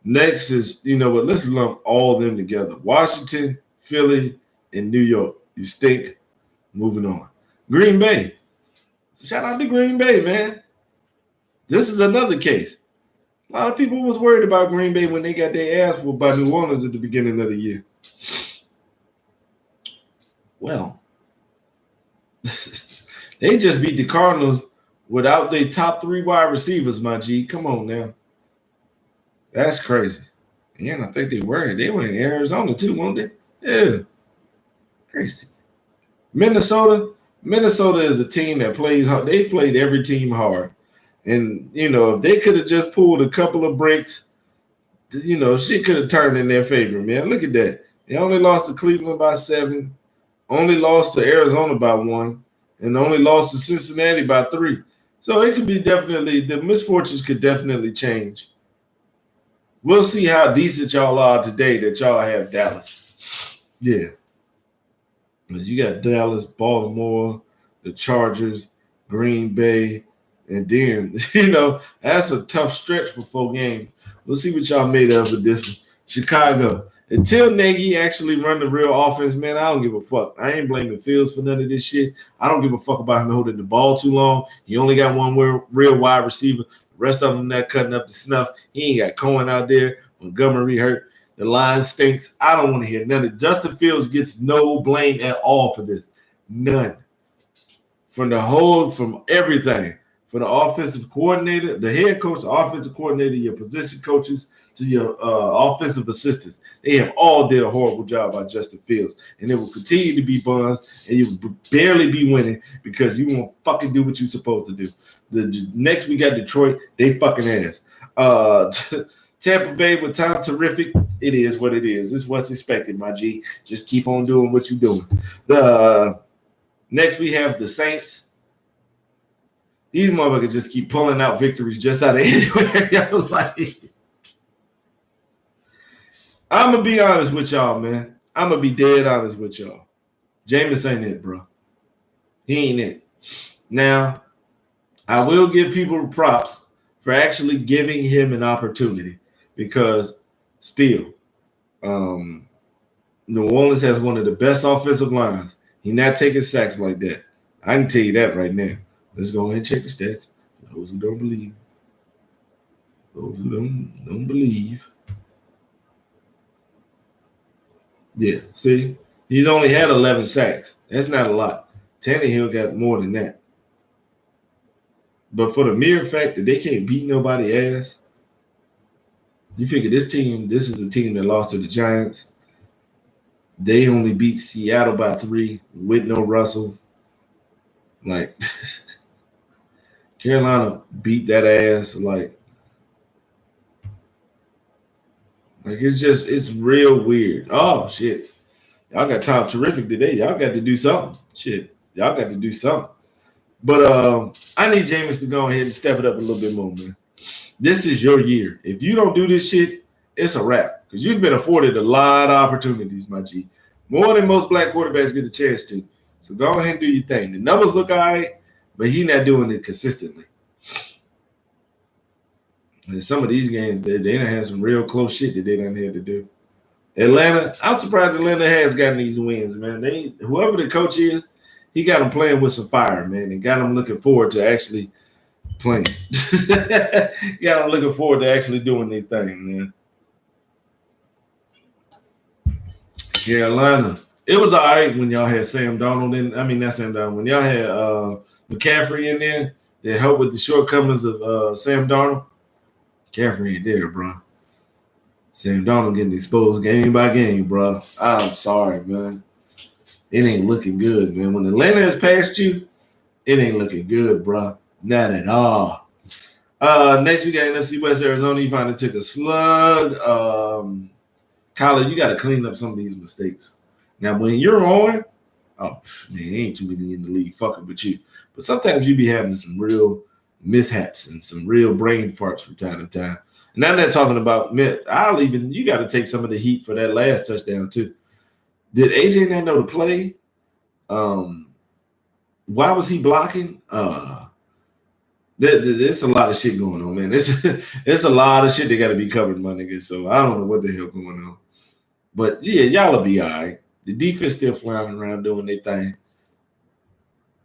Next is, let's lump all of them together. Washington, Philly, and New York. You stink. Moving on. Green Bay. Shout out to Green Bay, man. This is another case. A lot of people was worried about Green Bay when they got their ass whooped by New Orleans at the beginning of the year. Well, they just beat the Cardinals without their top 3 wide receivers, my G. Come on now. That's crazy. And I think they were in Arizona too, weren't they? Yeah. Crazy. Minnesota is a team that plays hard. They played every team hard. And, if they could have just pulled a couple of breaks, shit could have turned in their favor, man. Look at that. They only lost to Cleveland by 7, only lost to Arizona by 1, and only lost to Cincinnati by 3. So it could be the misfortunes could definitely change. We'll see how decent y'all are today that y'all have Dallas. Yeah. You got Dallas, Baltimore, the Chargers, Green Bay, and then, that's a tough stretch for 4 games. We'll see what y'all made of with this one. Chicago. Until Nagy actually run the real offense, man, I don't give a fuck. I ain't blaming Fields for none of this shit. I don't give a fuck about him holding the ball too long. He only got one real wide receiver. The rest of them not cutting up the snuff. He ain't got Cohen out there. Montgomery hurt. The line stinks. I don't want to hear none of it. Justin Fields gets no blame at all for this. None. From everything. For the offensive coordinator, the head coach, the offensive coordinator, your position coaches, to your offensive assistants. They have all did a horrible job by Justin Fields. And it will continue to be buns, and you will barely be winning because you won't fucking do what you're supposed to do. The next we got Detroit, they fucking ass. Tampa Bay with Tom Terrific, it is what it is. It's what's expected, my G. Just keep on doing what you're doing. Next we have the Saints. These motherfuckers just keep pulling out victories just out of anywhere. Like, I'm going to be honest with y'all, man. I'm going to be dead honest with y'all. Jameis ain't it, bro. He ain't it. Now, I will give people props for actually giving him an opportunity because still, New Orleans has one of the best offensive lines. He's not taking sacks like that. I can tell you that right now. Let's go ahead and check the stats. Those who don't believe. Those who don't believe. Yeah, see? He's only had 11 sacks. That's not a lot. Tannehill got more than that. But for the mere fact that they can't beat nobody ass, you figure this is the team that lost to the Giants. They only beat Seattle by 3 with no Russell. Like, Carolina beat that ass. Like, Like it's real weird. Oh shit. Y'all got Tom Terrific today. Y'all got to do something. Shit. Y'all got to do something. But I need Jameis to go ahead and step it up a little bit more, man. This is your year. If you don't do this shit, it's a wrap. Because you've been afforded a lot of opportunities, my G. More than most black quarterbacks get a chance to. So go ahead and do your thing. The numbers look all right, but he's not doing it consistently. And some of these games, they done had some real close shit that they done had to do. Atlanta, I'm surprised Atlanta has gotten these wins, man. Whoever the coach is, he got them playing with some fire, man, and got them looking forward to actually playing. Got them looking forward to actually doing their thing, man. Carolina, it was all right when y'all had Sam Darnold in. I mean, not Sam Darnold. When y'all had McCaffrey in there that helped with the shortcomings of Sam Darnold. McCaffrey ain't there, bro. Sam Darnold getting exposed game by game, bro. I'm sorry, man. It ain't looking good, man. When Atlanta has passed you, it ain't looking good, bro. Not at all. Next we got NFC West Arizona. You finally took a slug. Kyler, you got to clean up some of these mistakes. Now, when you're on, oh, man, ain't too many in the league fucking with you. But sometimes you be having some real mishaps and some real brain farts from time to time. And I'm not talking about you got to take some of the heat for that last touchdown, too. Did AJ not know to play? Why was he blocking? There's a lot of shit going on, man. It's a lot of shit that got to be covered, my nigga. So I don't know what the hell going on. But yeah, y'all will be all right. The defense still flying around doing their thing.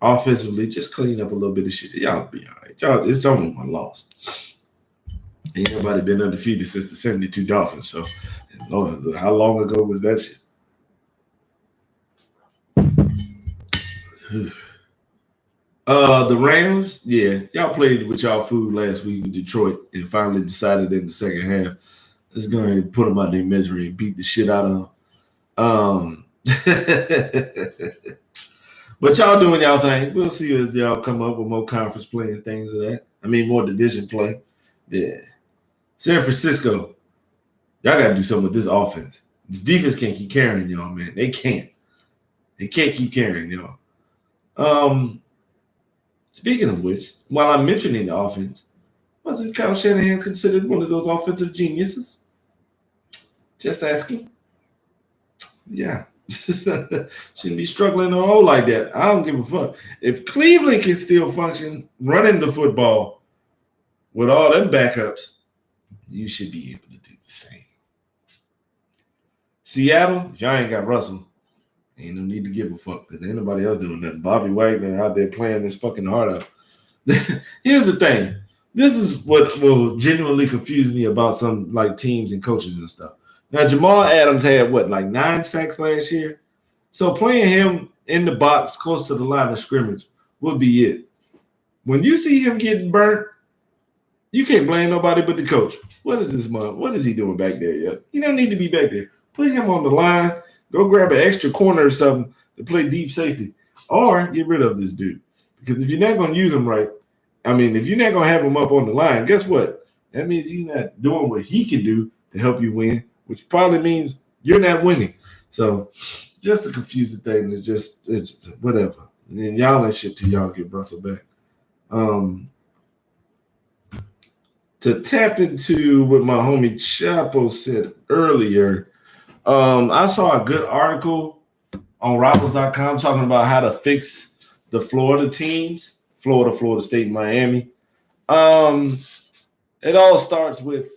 Offensively, just clean up a little bit of shit. Y'all will be all right. Y'all, it's only one loss. Ain't nobody been undefeated since the 72 Dolphins. So Lord, how long ago was that shit? The Rams, yeah, y'all played with y'all food last week with Detroit and finally decided in the second half, let's go ahead and put them out their misery and beat the shit out of them. But y'all doing y'all thing. We'll see as y'all come up with more conference play and things of that. I mean, more division play. Yeah. San Francisco, y'all got to do something with this offense. This defense can't keep carrying y'all, man. They can't. They can't keep carrying y'all. Speaking of which, while I'm mentioning the offense, wasn't Kyle Shanahan considered one of those offensive geniuses? Just asking. Yeah. Shouldn't be struggling on all like that. I don't give a fuck. If Cleveland can still function running the football with all them backups, you should be able to do the same. Seattle, if y'all ain't got Russell, ain't no need to give a fuck because ain't nobody else doing nothing. Bobby Wagner out there playing his fucking heart out. Here's the thing. This is what will genuinely confuse me about some like teams and coaches and stuff. Now, Jamal Adams had 9 sacks last year? So playing him in the box close to the line of scrimmage would be it. When you see him getting burnt, you can't blame nobody but the coach. What is this man? What is he doing back there yet? He don't need to be back there. Put him on the line. Go grab an extra corner or something to play deep safety. Or get rid of this dude. Because if you're not going to use him right, I mean, if you're not going to have him up on the line, guess what? That means he's not doing what he can do to help you win, which probably means you're not winning. So just a confusing thing. It's just whatever. And then y'all ain't shit till y'all get Russell back. To tap into what my homie Chapo said earlier, I saw a good article on Rivals.com talking about how to fix the Florida teams, Florida State, and Miami. It all starts with,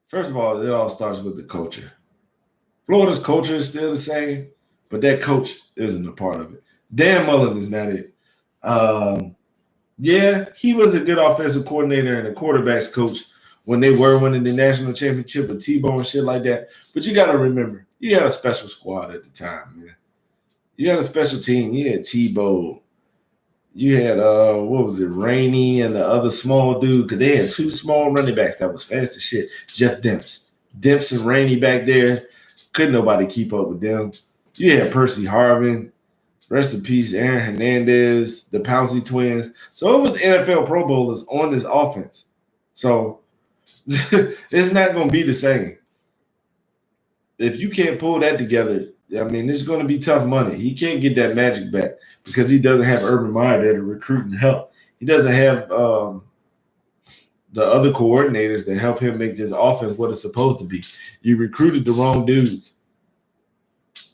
first of all, the culture. Florida's culture is still the same, but that coach isn't a part of it. Dan Mullen is not it. Yeah, he was a good offensive coordinator and a quarterback's coach when they were winning the national championship with Tebow and shit like that. But you got to remember, you had a special squad at the time, man. You had a special team. You had Tebow. You had, Rainey and the other small dude, because they had 2 small running backs that was fast as shit. Jeff Demps. Demps and Rainey back there. Couldn't nobody keep up with them. You had Percy Harvin. Rest in peace, Aaron Hernandez, the Pouncey twins. So it was NFL Pro Bowlers on this offense. So It's not going to be the same. If you can't pull that together, I mean, it's going to be tough money. He can't get that magic back because he doesn't have Urban Meyer there to recruit and help. He doesn't have the other coordinators that help him make this offense what it's supposed to be. You recruited the wrong dudes,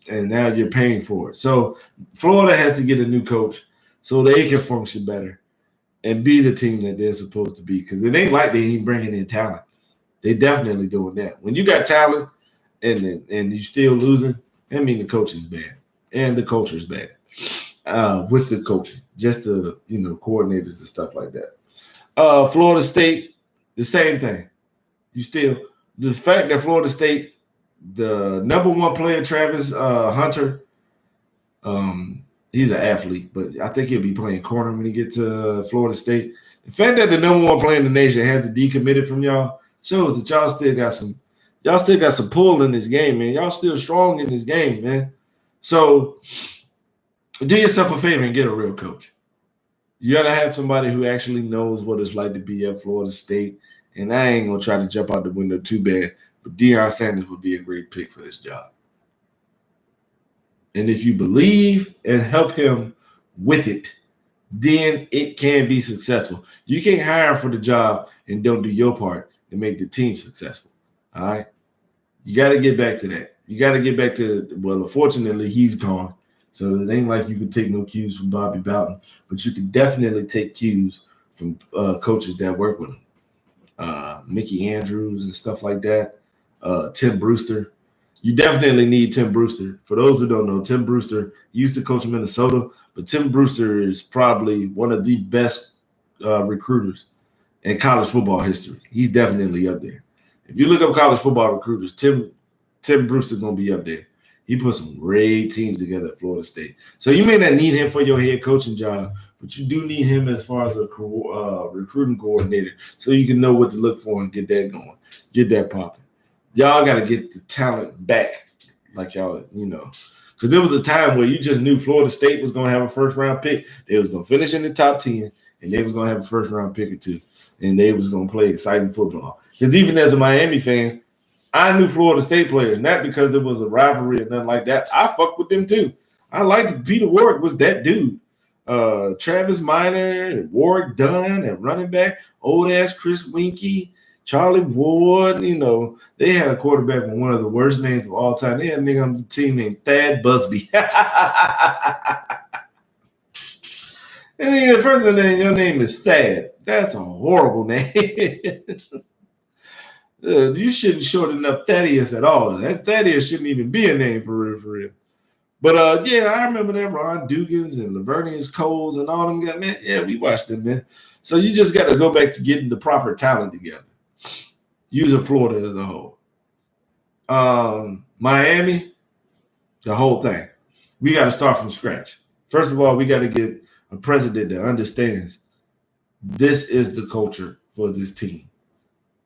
and now you're paying for it. So Florida has to get a new coach so they can function better and be the team that they're supposed to be. Because it ain't like they ain't bringing in talent. They definitely doing that. When you got talent and you still losing, that means the coaching's bad and the culture's bad with the coaching, just the coordinators and stuff like that. Florida State, the same thing. The fact that Florida State, the number one player, Travis Hunter, he's an athlete, but I think he'll be playing corner when he gets to Florida State. The fact that the number one player in the nation has to decommitted from y'all shows that y'all still got some pull in this game, man. Y'all still strong in this game, man. So do yourself a favor and get a real coach. You got to have somebody who actually knows what it's like to be at Florida State. And I ain't going to try to jump out the window too bad, but Deion Sanders would be a great pick for this job. And if you believe and help him with it, then it can be successful. You can't hire for the job and don't do your part to make the team successful. All right? You got to get back to that. You got to get back to, well, unfortunately, he's gone. So it ain't like you can take no cues from Bobby Bowden, but you can definitely take cues from coaches that work with him. Mickey Andrews and stuff like that. Tim Brewster. You definitely need Tim Brewster. For those who don't know, Tim Brewster used to coach in Minnesota, but Tim Brewster is probably one of the best recruiters in college football history. He's definitely up there. If you look up college football recruiters, Tim Brewster's going to be up there. He put some great teams together at Florida State. So you may not need him for your head coaching job, but you do need him as far as a recruiting coordinator so you can know what to look for and get that going, get that popping. Y'all got to get the talent back like y'all, because there was a time where you just knew Florida State was going to have a first-round pick. They was going to finish in the top 10, and they was going to have a first-round pick or two, and they was going to play exciting football. Because even as a Miami fan, I knew Florida State players, not because it was a rivalry or nothing like that. I fucked with them too. I liked Peter Warrick was that dude. Travis Minor and Warrick Dunn at running back, old-ass Chris Winkie, Charlie Ward, they had a quarterback with one of the worst names of all time. They had a nigga on the team named Thad Busby. And then the first name, your name is Thad. That's a horrible name. You shouldn't shorten up Thaddeus at all. That Thaddeus shouldn't even be a name for real. But yeah, I remember that Ron Dugans and Lavernius Coles and all them guys. Man, yeah, we watched them, man. So you just got to go back to getting the proper talent together. Using Florida as a whole. Miami, the whole thing. We got to start from scratch. First of all, we got to get a president that understands this is the culture for this team.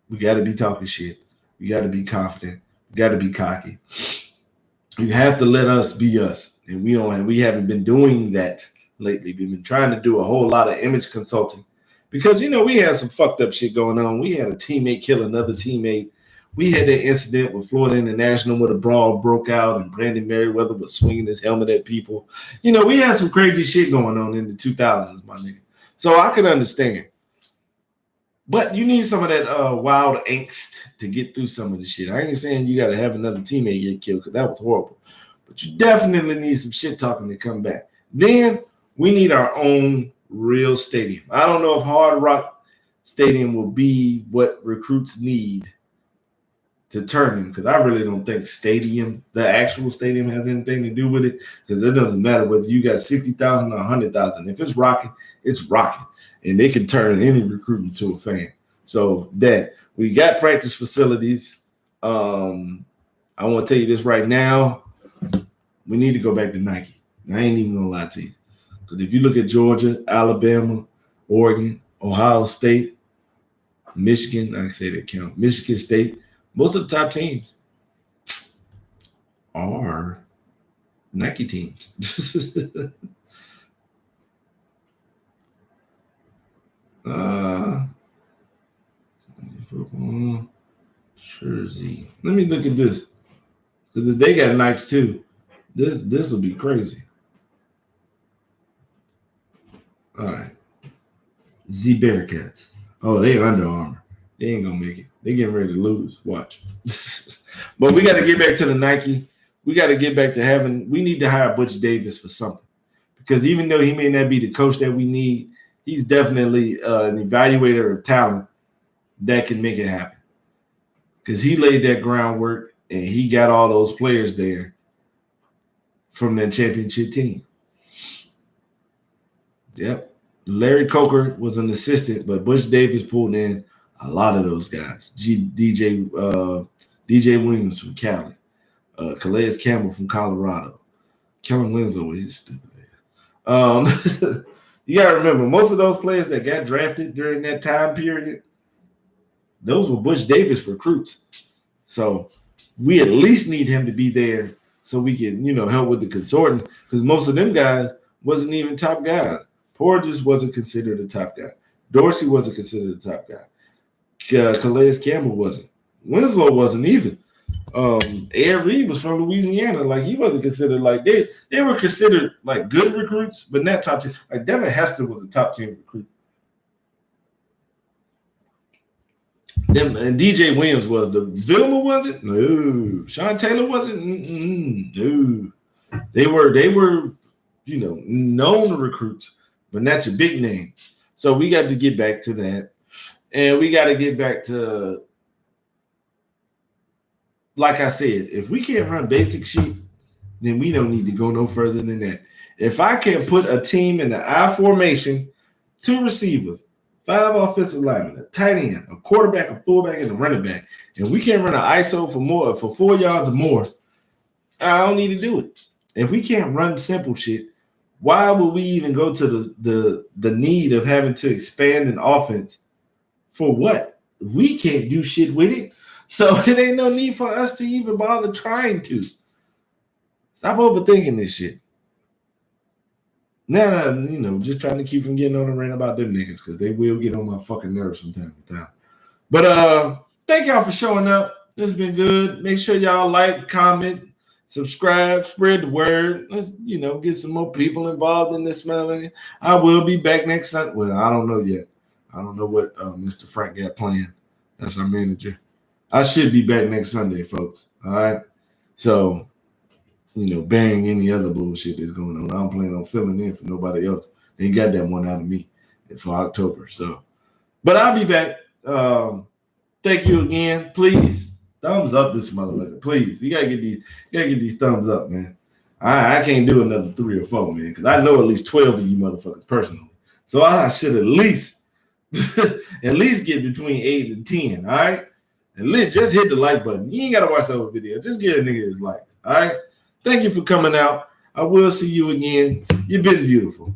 We got to be talking shit. We got to be confident. We got to be cocky. You have to let us be us. And we haven't been doing that lately. We've been trying to do a whole lot of image consulting. Because, we had some fucked up shit going on. We had a teammate kill another teammate. We had that incident with Florida International where the brawl broke out and Brandon Merriweather was swinging his helmet at people. We had some crazy shit going on in the 2000s, my nigga. So I can understand. But you need some of that wild angst to get through some of the shit. I ain't saying you got to have another teammate get killed because that was horrible. But you definitely need some shit talking to come back. Then we need our own real stadium. I don't know if Hard Rock Stadium will be what recruits need to turn them, because I really don't think the actual stadium has anything to do with it, because it doesn't matter whether you got 60,000 or 100,000. If it's rocking, it's rocking, and they can turn any recruit into a fan. So that we got practice facilities. I want to tell you this right now. We need to go back to Nike. I ain't even gonna lie to you. Because if you look at Georgia, Alabama, Oregon, Ohio State, Michigan, I say that count, Michigan State, most of the top teams are Nike teams. Football. Jersey. Let me look at this. Because they got Nikes too. This will be crazy. All right. Z Bearcats. Oh, they Under Armour. They ain't gonna make it. They getting ready to lose. Watch. But we got to get back to the Nike. We got to get back to we need to hire Butch Davis for something. Because even though he may not be the coach that we need, he's definitely an evaluator of talent that can make it happen. Because he laid that groundwork and he got all those players there from that championship team. Yep. Larry Coker was an assistant, but Butch Davis pulled in a lot of those guys. DJ Williams from Cali, Calais Campbell from Colorado. Kellen Winslow is stupid. You got to remember, most of those players that got drafted during that time period, those were Butch Davis recruits. So we at least need him to be there so we can, help with the consorting, because most of them guys wasn't even top guys. Porges wasn't considered a top guy. Dorsey wasn't considered a top guy. Calais Campbell wasn't. Winslow wasn't either. Ed Reed was from Louisiana. Like, he wasn't considered like they were considered like good recruits, but not top 10. Like, Devin Hester was a top 10 recruit. And DJ Williams was. The Vilma wasn't? No. Sean Taylor wasn't? No. They were, known recruits, but not your big name. So we got to get back to that. And we got to get back to, like I said, if we can't run basic shit, then we don't need to go no further than that. If I can put a team in the I formation, 2 receivers, 5 offensive linemen, a tight end, a quarterback, a fullback, and a running back, and we can't run an ISO for 4 yards or more, I don't need to do it. If we can't run simple shit, why would we even go to the need of having to expand an offense? For what? We can't do shit with it. So it ain't no need for us to even bother trying to. Stop overthinking this shit. Now, just trying to keep from getting on the rant about them niggas, because they will get on my fucking nerves from time to time. But thank y'all for showing up. It's been good. Make sure y'all like, comment, subscribe, spread the word. Let's, get some more people involved in this, man. I will be back next Sunday. Well, I don't know yet. I don't know what Mr. Frank got planned. That's our manager. I should be back next Sunday, folks. All right. So, bearing any other bullshit that's going on, I don't plan on filling in for nobody else. They got that one out of me for October. So, but I'll be back. Thank you again. Please thumbs up this motherfucker. Please, we gotta get these thumbs up, man. I can't do another 3 or 4, man, because I know at least 12 of you motherfuckers personally. So I should at least get between 8 and 10. All right. And just hit the like button. You ain't got to watch the whole video. Just give a nigga his likes. All right. Thank you for coming out. I will see you again. You've been beautiful.